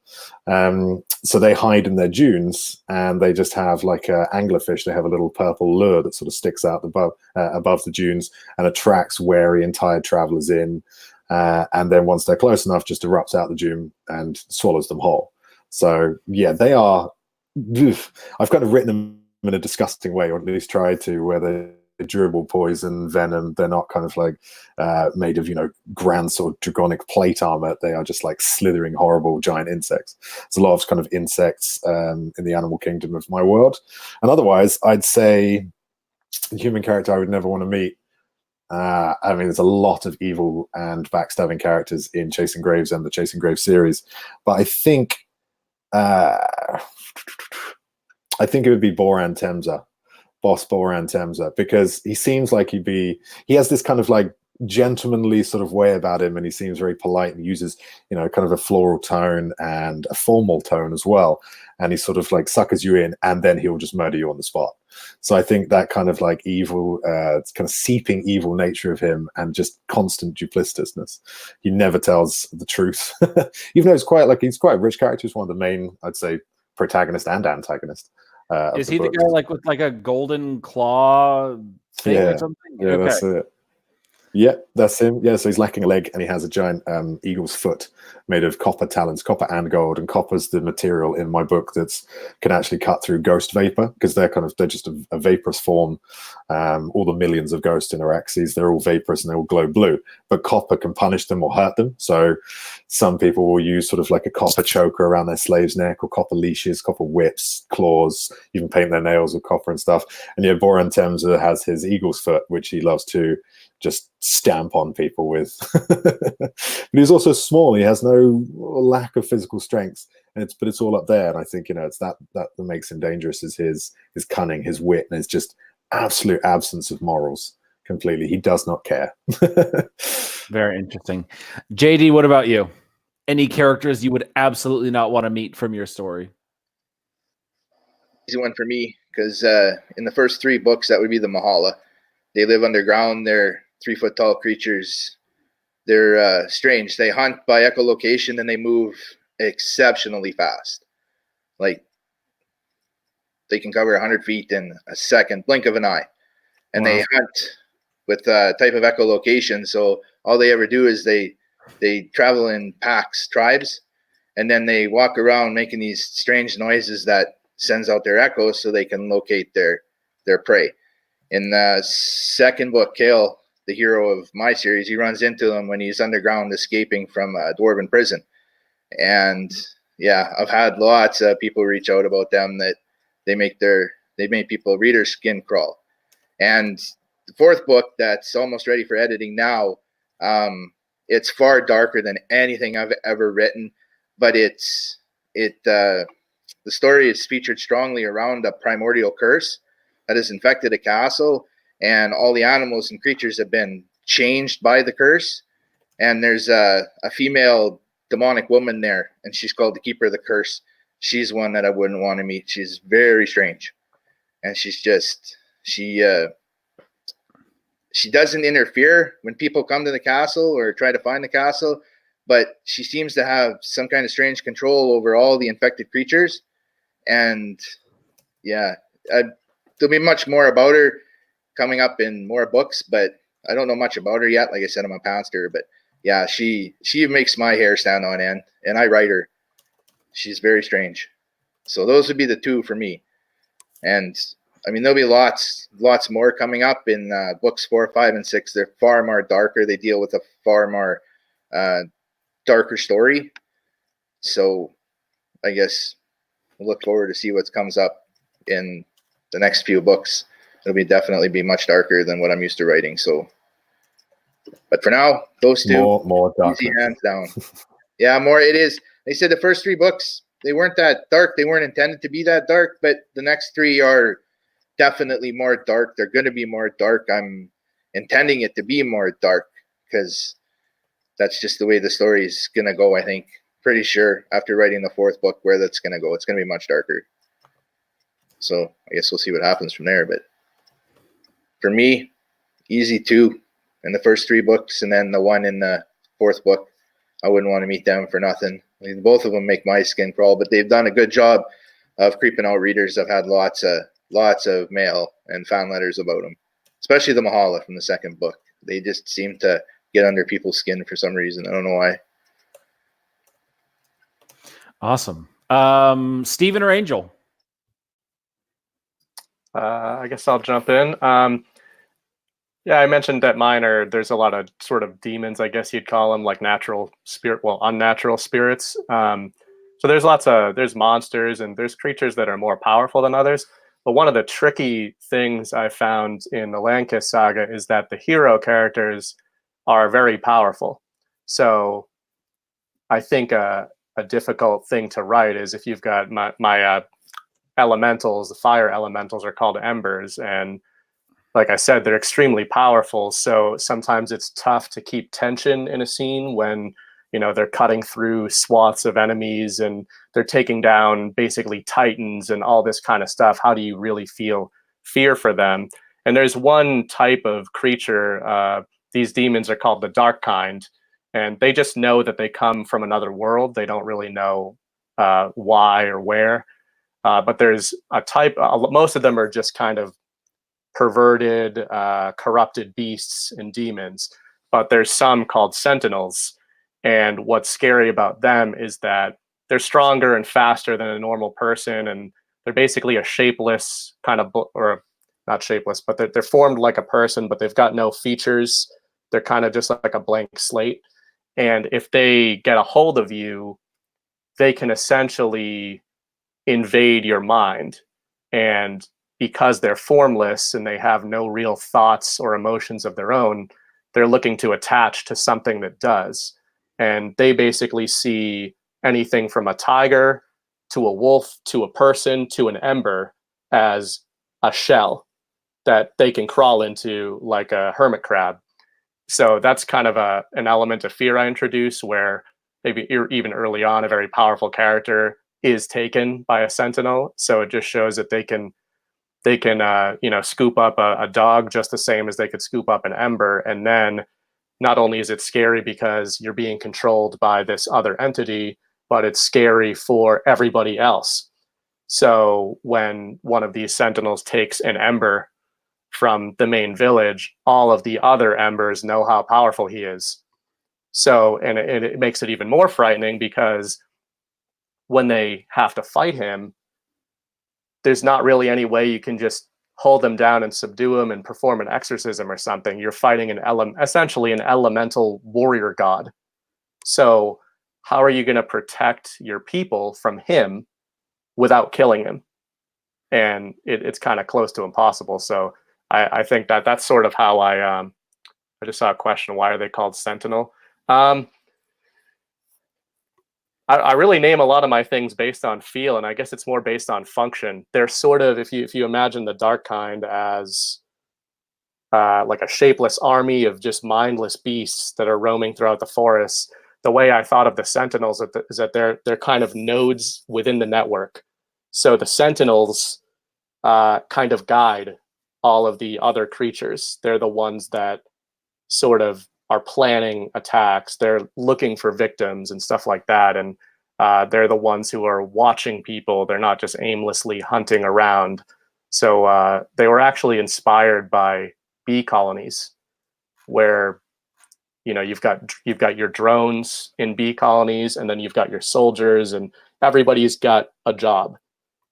So they hide in their dunes, and they just have like anglerfish. They have a little purple lure that sort of sticks out above the dunes and attracts wary and tired travelers in. And then once they're close enough, just erupts out the dune and swallows them whole. So yeah, they are. I've kind of written them in a disgusting way, or at least tried to, where they're durable poison, venom. They're not kind of like made of, grand sort of dragonic plate armor. They are just like slithering, horrible giant insects. There's a lot of kind of insects in the animal kingdom of my world. And otherwise, I'd say the human character I would never want to meet. I mean, there's a lot of evil and backstabbing characters in Chasing Graves and the Chasing Graves series, but I think it would be Boran Temza. Boss Boran Temza, because he seems like he has this kind of like gentlemanly sort of way about him, and he seems very polite and uses, kind of a floral tone and a formal tone as well. And he sort of like suckers you in, and then he'll just murder you on the spot. So I think that kind of like evil, kind of seeping evil nature of him, and just constant duplicitousness. He never tells the truth, even though he's quite a rich character. He's one of the main, I'd say, protagonist and antagonist. Is he the guy like with like a golden claw thing or something? Yeah, okay. That's it. Yeah, that's him. Yeah, so he's lacking a leg, and he has a giant eagle's foot made of copper talons, copper and gold. And copper's the material in my book that can actually cut through ghost vapor, because they're just a vaporous form. All the millions of ghosts in Araxes, they're all vaporous and they all glow blue. But copper can punish them or hurt them. So some people will use sort of like a copper choker around their slave's neck, or copper leashes, copper whips, claws, even paint their nails with copper and stuff. And yeah, Boran Temza has his eagle's foot, which he loves to just stamp on people with. But he's also small. He has no lack of physical strength, but it's all up there. And I think it's that makes him dangerous, is his cunning, his wit, and his just absolute absence of morals. completely. He does not care. Very interesting. JD, what about you? Any characters you would absolutely not want to meet from your story? Easy one for me, because in the first 3 books, that would be the Mahala. They live underground. They're 3-foot tall creatures. They're strange. They hunt by echolocation, and they move exceptionally fast. Like, they can cover 100 feet in a second, blink of an eye. And Wow. they hunt with a type of echolocation. So all they ever do is they travel in packs, tribes, and then they walk around making these strange noises that sends out their echoes so they can locate their prey. In the second book, Kale, the hero of my series, he runs into them when he's underground escaping from a dwarven prison. And yeah, I've had lots of people reach out about them, that they make people readers' skin crawl. And the 4th book, that's almost ready for editing now, it's far darker than anything I've ever written, but the story is featured strongly around a primordial curse that has infected a castle, and all the animals and creatures have been changed by the curse. And there's a female demonic woman there, and she's called the Keeper of the Curse. She's one that I wouldn't want to meet. She's very strange, and she's just she doesn't interfere when people come to the castle or try to find the castle, but she seems to have some kind of strange control over all the infected creatures. And yeah, there'll be much more about her coming up in more books, but I don't know much about her yet. Like I said, I'm a pastor, but yeah, she makes my hair stand on end, and I write her. She's very strange. So those would be the 2 for me. And I mean, there'll be lots more coming up in books 4, 5, and 6. They're far more darker. They deal with a far more darker story. So I guess we'll look forward to see what comes up in the next few books. It'll definitely be much darker than what I'm used to writing. So, but for now, those 2, more dark, easy hands down. Yeah, more it is. They said the first 3 books, they weren't that dark. They weren't intended to be that dark, but the next 3 are definitely more dark. They're going to be more dark. I'm intending it to be more dark because that's just the way the story is going to go, I think. Pretty sure after writing the 4th book where that's going to go. It's going to be much darker. So I guess we'll see what happens from there. But for me, easy 2 in the first 3 books, and then the 1 in the 4th book. I wouldn't want to meet them for nothing. I mean, both of them make my skin crawl, but they've done a good job of creeping out readers. I've had lots of mail and fan letters about them, especially the Mahala from the 2nd book. They just seem to get under people's skin for some reason. I don't know why. Awesome. Steven or Angel? I guess I'll jump in. Yeah, I mentioned that there's a lot of sort of demons, I guess you'd call them, like unnatural spirits. So there's monsters and there's creatures that are more powerful than others. But one of the tricky things I found in the Lankis saga is that the hero characters are very powerful. So I think a difficult thing to write is if you've got my elementals, the fire elementals are called embers, and like I said, they're extremely powerful. So sometimes it's tough to keep tension in a scene when, they're cutting through swaths of enemies and they're taking down basically titans and all this kind of stuff. How do you really feel fear for them? And there's one type of creature, these demons are called the dark kind, and they just know that they come from another world. They don't really know why or where. But there's a type, most of them are just kind of perverted, corrupted beasts and demons. But there's some called sentinels. And what's scary about them is that they're stronger and faster than a normal person. And they're basically a shapeless kind of, or not shapeless, but they're formed like a person, but they've got no features. They're kind of just like a blank slate. And if they get a hold of you, they can essentially invade your mind. And because they're formless and they have no real thoughts or emotions of their own, they're looking to attach to something that does. And they basically see anything from a tiger to a wolf to a person to an ember as a shell that they can crawl into like a hermit crab. So that's kind of an element of fear I introduce, where maybe even early on, a very powerful character is taken by a sentinel. So it just shows that they can scoop up a dog just the same as they could scoop up an ember. And then not only is it scary because you're being controlled by this other entity, but it's scary for everybody else. So when one of these sentinels takes an ember from the main village, all of the other embers know how powerful he is. So, and it makes it even more frightening because when they have to fight him, there's not really any way you can just hold them down and subdue him and perform an exorcism or something. You're fighting essentially an elemental warrior god. So how are you going to protect your people from him without killing him? And it's kind of close to impossible. So I think that's sort of how I just saw a question, why are they called Sentinel? I really name a lot of my things based on feel, and I guess it's more based on function. They're sort of, if you imagine the dark kind as like a shapeless army of just mindless beasts that are roaming throughout the forest, the way I thought of the Sentinels is that they're kind of nodes within the network. So the Sentinels kind of guide all of the other creatures. They're the ones that sort of are planning attacks. They're looking for victims and stuff like that. And they're the ones who are watching people. They're not just aimlessly hunting around. So they were actually inspired by bee colonies, where you've got your drones in bee colonies, and then you've got your soldiers, and everybody's got a job.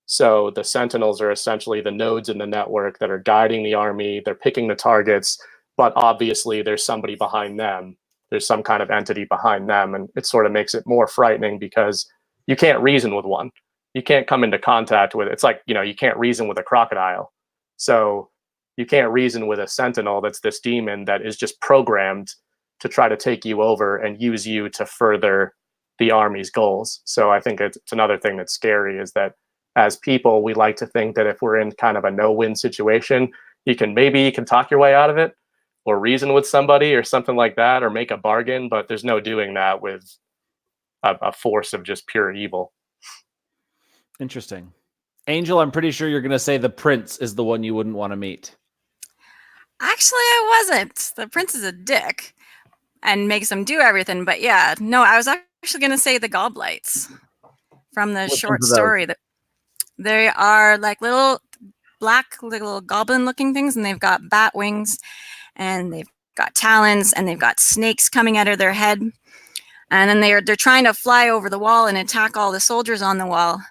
So the Sentinels are essentially the nodes in the network that are guiding the army. They're picking the targets, but obviously there's somebody behind them. There's some kind of entity behind them, and it sort of makes it more frightening because you can't reason with one. You can't come into contact with it. It's like, you can't reason with a crocodile. So you can't reason with a Sentinel that's this demon that is just programmed to try to take you over and use you to further the army's goals. So I think it's another thing that's scary, is that as people, we like to think that if we're in kind of a no-win situation, you can talk your way out of it, or reason with somebody or something like that, or make a bargain, but there's no doing that with a force of just pure evil. Interesting. Angel, I'm pretty sure you're going to say the prince is the one you wouldn't want to meet. Actually, I wasn't. The prince is a dick and makes them do everything. But yeah, no, I was actually going to say the Goblites from the short story. That they are like little black, little goblin-looking things, and they've got bat wings, and they've got talons, and they've got snakes coming out of their head. And then they're trying to fly over the wall and attack all the soldiers on the wall.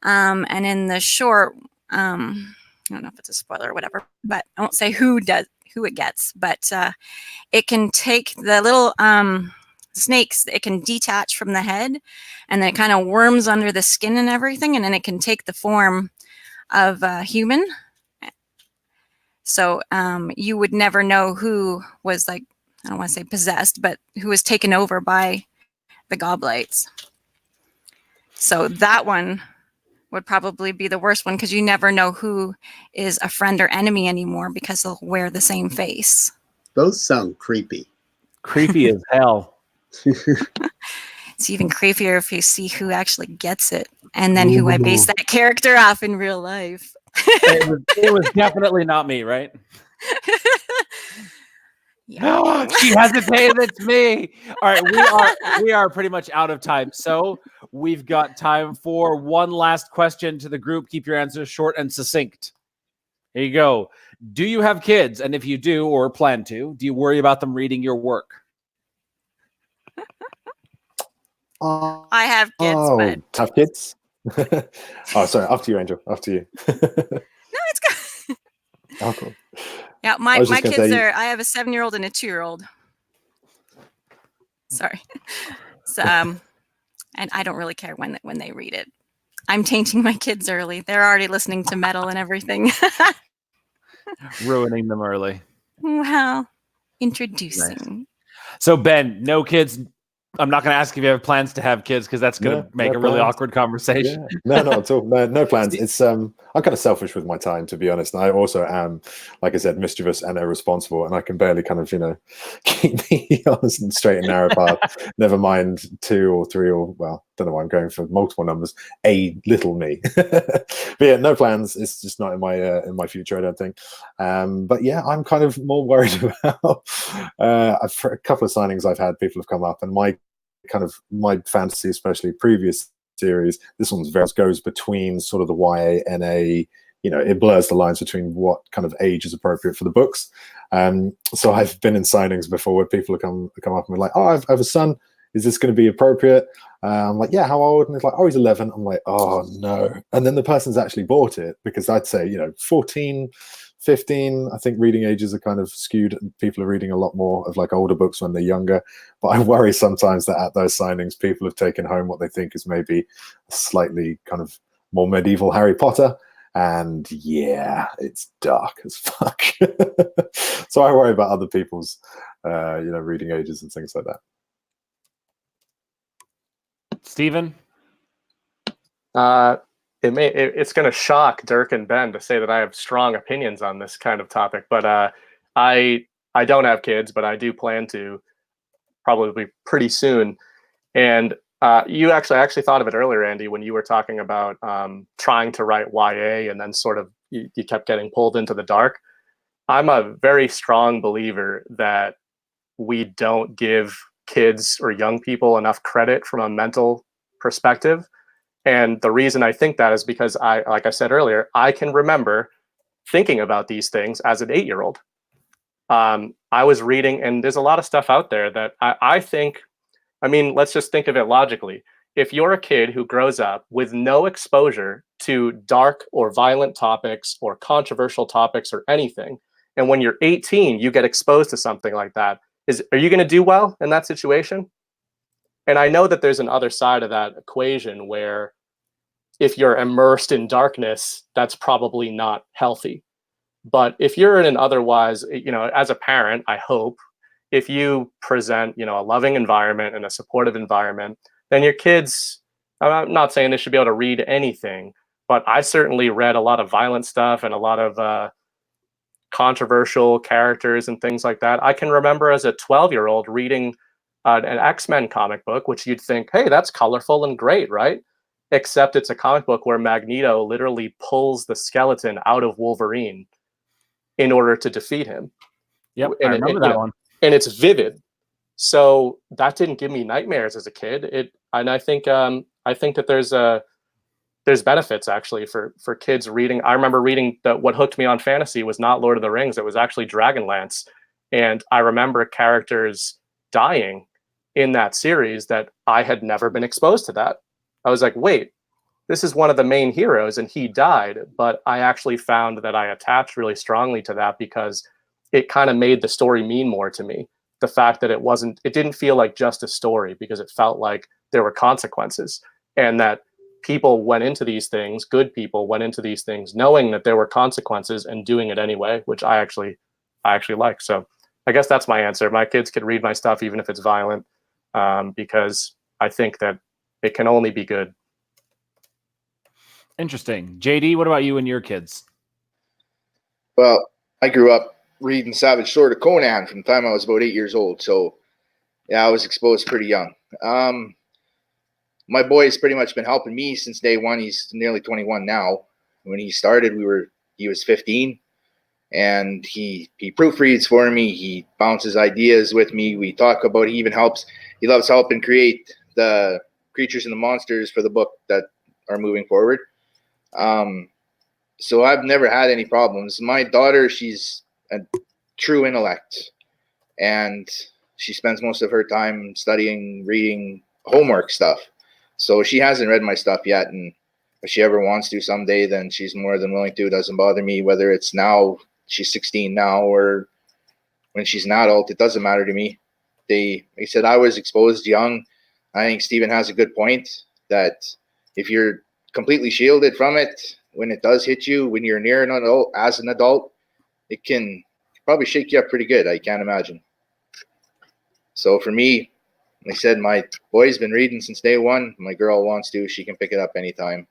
And in the short, I don't know if it's a spoiler or whatever, but I won't say who it gets, but it can take the little snakes, it can detach from the head, and then it kind of worms under the skin and everything, and then it can take the form of a human. So you would never know who was, like, I don't want to say possessed, but who was taken over by the Goblites. So that one would probably be the worst one, because you never know who is a friend or enemy anymore, because they'll wear the same face. Those sound creepy. Creepy as hell. It's even creepier if you see who actually gets it, and then who I base that character off in real life. It was definitely not me, right? Yeah. She hesitated. It's me. All right, we are pretty much out of time, so we've got time for one last question to the group. Keep your answers short and succinct. Here you go. Do you have kids? And if you do, or plan to, do you worry about them reading your work? I have kids, but have kids? Oh, sorry. After you, Angel. After you. no, it's good. Oh, cool. Yeah, my kids are. I have a 7-year-old and a 2-year-old. Sorry. So, and I don't really care when they read it. I'm tainting my kids early. They're already listening to metal and everything. Ruining them early. Well, introducing. Nice. So Ben, no kids. I'm not going to ask if you have plans to have kids, because that's going to make a really awkward conversation. Yeah. No, not at all. No plans. It's I'm kind of selfish with my time, to be honest. And I also am, like I said, mischievous and irresponsible, and I can barely kind of, keep me on a straight and narrow path. Never mind 2 or 3 or, well, don't know why I'm going for multiple numbers. A little me. But yeah, no plans. It's just not in my future, I don't think. But yeah, I'm kind of more worried about for a couple of signings I've had. People have come up, and my fantasy, especially previous series, this one's very goes between sort of the YA and it blurs the lines between what kind of age is appropriate for the books. So I've been in signings before where people have come up and be like, oh, I have a son, is this going to be appropriate? I'm like, yeah, how old? And it's like, oh, he's 11. I'm like, oh no. And then the person's actually bought it, because I'd say 14, 15, I think reading ages are kind of skewed, and people are reading a lot more of like older books when they're younger. But I worry sometimes that at those signings, people have taken home what they think is maybe a slightly kind of more medieval Harry Potter. And yeah, it's dark as fuck. So I worry about other people's, reading ages and things like that. Steven? It's going to shock Dyrk and Ben to say that I have strong opinions on this kind of topic, but I don't have kids, but I do plan to probably pretty soon. And I actually thought of it earlier, Andy, when you were talking about trying to write YA and then sort of you kept getting pulled into the dark. I'm a very strong believer that we don't give kids or young people enough credit from a mental perspective. And the reason I think that is because like I said earlier, I can remember thinking about these things as an 8-year-old. I was reading, and there's a lot of stuff out there that I think, let's just think of it logically. If you're a kid who grows up with no exposure to dark or violent topics or controversial topics or anything, and when you're 18, you get exposed to something like that, are you going to do well in that situation? And I know that there's an other side of that equation where if you're immersed in darkness, that's probably not healthy. But if you're in an otherwise, as a parent, I hope, if you present, a loving environment and a supportive environment, then your kids, I'm not saying they should be able to read anything, but I certainly read a lot of violent stuff and a lot of controversial characters and things like that. I can remember as a 12-year-old reading an X-Men comic book, which you'd think, hey, that's colorful and great, right? Except it's a comic book where Magneto literally pulls the skeleton out of Wolverine in order to defeat him. Yep, I remember that one. And it's vivid. So that didn't give me nightmares as a kid. I think that there's benefits actually for kids reading. I remember reading that what hooked me on fantasy was not Lord of the Rings. It was actually Dragonlance. And I remember characters dying in that series that I had never been exposed to that. I was like, wait, this is one of the main heroes and he died. But I actually found that I attached really strongly to that because it kind of made the story mean more to me. The fact that it didn't feel like just a story because it felt like there were consequences, and that people went into these things, good people went into these things knowing that there were consequences and doing it anyway, which I actually like. So I guess that's my answer. My kids could read my stuff even if it's violent, because I think that it can only be good. Interesting. JD, what about you and your kids? Well, I grew up reading Savage Sword of Conan from the time I was about 8 years old. So yeah, I was exposed pretty young. My boy has pretty much been helping me since day one. He's nearly 21 now. When he started, he was 15, and he proofreads for me. He bounces ideas with me. We talk about. He loves helping create the creatures and the monsters for the book that are moving forward. So I've never had any problems. My daughter, she's a true intellect, and she spends most of her time studying, reading homework stuff. So she hasn't read my stuff yet, and if she ever wants to someday, then she's more than willing to. It doesn't bother me whether it's now, she's 16 now, or when she's an adult. It doesn't matter to me. Like I said, I was exposed young. I think Stephen has a good point that if you're completely shielded from it, when it does hit you, when you're near an adult, as an adult, it can probably shake you up pretty good. I can't imagine. So for me, like I said, my boy's been reading since day one. My girl wants to. She can pick it up anytime.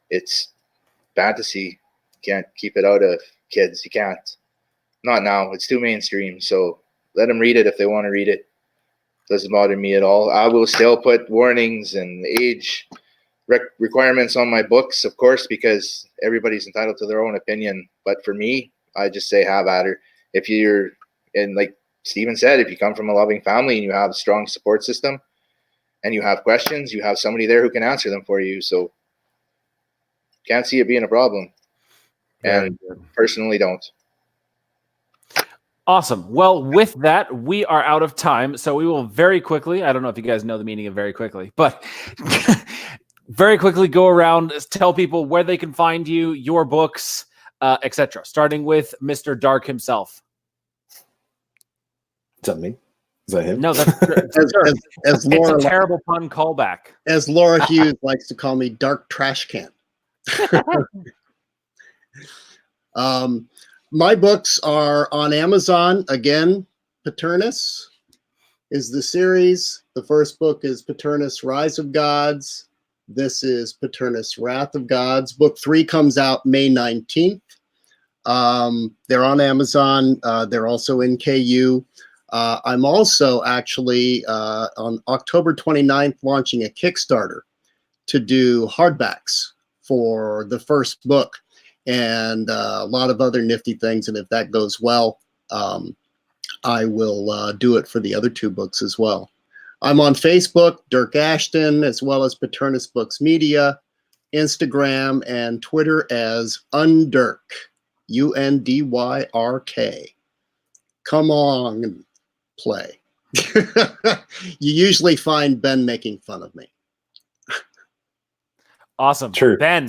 It's fantasy. You can't keep it out of kids. You can't. Not now. It's too mainstream. So let them read it if they want to read it. Doesn't bother me at all. I will still put warnings and age requirements on my books, of course, because everybody's entitled to their own opinion. But for me, I just say have at her. If you're, and like Steven said, if you come from a loving family and you have a strong support system and you have questions, you have somebody there who can answer them for you. So can't see it being a problem. And personally don't. Awesome. Well, with that, we are out of time. So we will very quickly, I don't know if you guys know the meaning of very quickly, but very quickly go around, tell people where they can find you, your books, etc. Starting with Mr. Dyrk himself. Is that me? Is that him? No, that's as Laura, it's a terrible pun callback. As Laura Hughes likes to call me, Dark Trash Can. My books are on Amazon. Again, Paternus is the series. The first book is Paternus Rise of Gods. This is Paternus Wrath of Gods. Book 3 comes out May 19th. They're on Amazon. They're also in KU. I'm also actually on October 29th launching a Kickstarter to do hardbacks for the first book and a lot of other nifty things. And if that goes well, I will do it for the other 2 books as well. I'm on Facebook, Dyrk Ashton, as well as Paternus Books Media, Instagram, and Twitter as Undyrk, UNDYRK. Come on and play. You usually find Ben making fun of me. Awesome. True. Ben.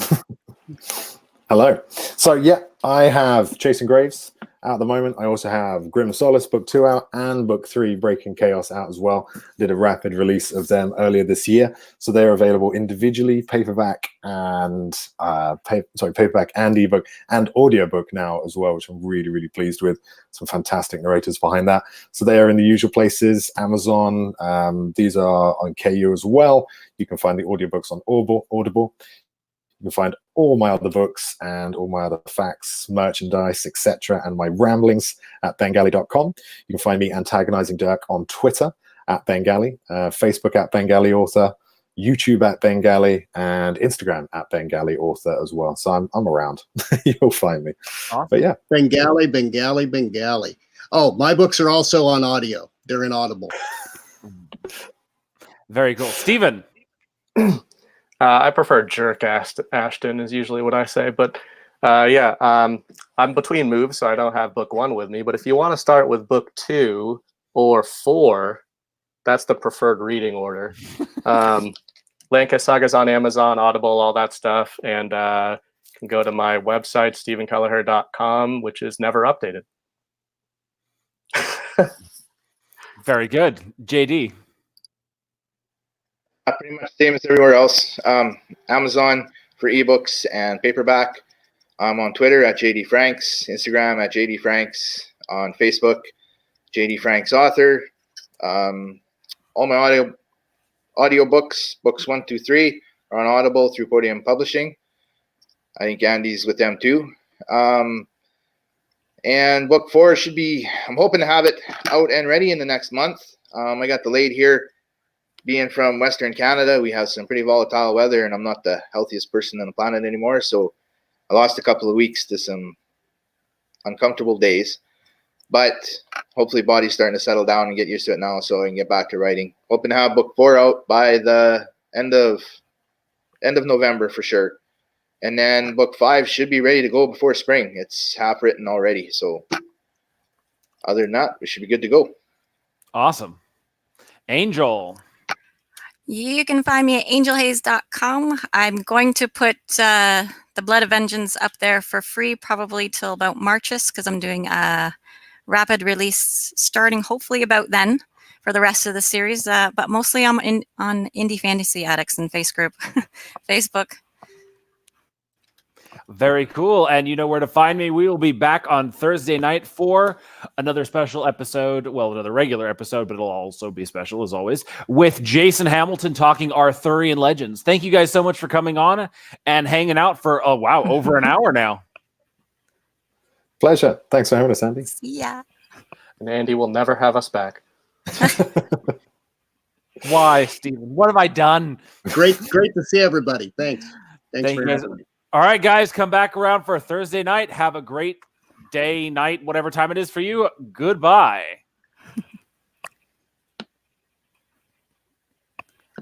Hello. So yeah, I have Chasing Graves out at the moment. I also have Grim Solace Book 2 out and Book 3 Breaking Chaos out as well. Did a rapid release of them earlier this year, so they're available individually, paperback and paperback and ebook and audiobook now as well, which I'm really, really pleased with. Some fantastic narrators behind that. So they are in the usual places, Amazon. These are on KU as well. You can find the audiobooks on Audible. You can find all my other books and all my other facts, merchandise, etc., and my ramblings at bengalley.com. You can find me antagonizing Dyrk on Twitter at Bengalley, Facebook at Bengalley Author, YouTube at Bengalley, and Instagram at Bengalley Author as well. So I'm around. You'll find me. Awesome. But yeah, Bengalley. Oh, my books are also on audio. They're in Audible. Very cool. Steven. I prefer Dyrk Ashton is usually what I say, but I'm between moves, so I don't have book 1 with me. But if you want to start with book 2 or 4, that's the preferred reading order. Lanka Saga's on Amazon, Audible, all that stuff, and you can go to my website, stevenkelliher.com, which is never updated. Very good. JD. Pretty much same as everywhere else. Amazon for ebooks and paperback. I'm on Twitter at JD Franx, Instagram at JD Franx, on Facebook, JD Franx Author. All my audio books 1, 2, 3 are on Audible through Podium Publishing. I think Andy's with them too. And book 4 should be, I'm hoping to have it out and ready in the next month. I got delayed here. Being from Western Canada, we have some pretty volatile weather, and I'm not the healthiest person on the planet anymore. So I lost a couple of weeks to some uncomfortable days. But hopefully body's starting to settle down and get used to it now, so I can get back to writing. Hoping to have book 4 out by the end of November for sure. And then book 5 should be ready to go before spring. It's half written already. So other than that, we should be good to go. Awesome. Angel. You can find me at angelhaze.com. I'm going to put the Blood of Vengeance up there for free probably till about Marches, because I'm doing a rapid release starting hopefully about then for the rest of the series. But mostly I'm on Indie Fantasy Addicts and Facebook. Very cool. And you know where to find me. We will be back on Thursday night for another special episode. Well, another regular episode, but it'll also be special as always with Jason Hamilton talking Arthurian legends. Thank you guys so much for coming on and hanging out for, over an hour now. Pleasure. Thanks for having us, Andy. Yeah. And Andy will never have us back. Why, Stephen? What have I done? Great to see everybody. Thanks Thank for you guys. having me. All right, guys, come back around for a Thursday night. Have a great day, night, whatever time it is for you. Goodbye.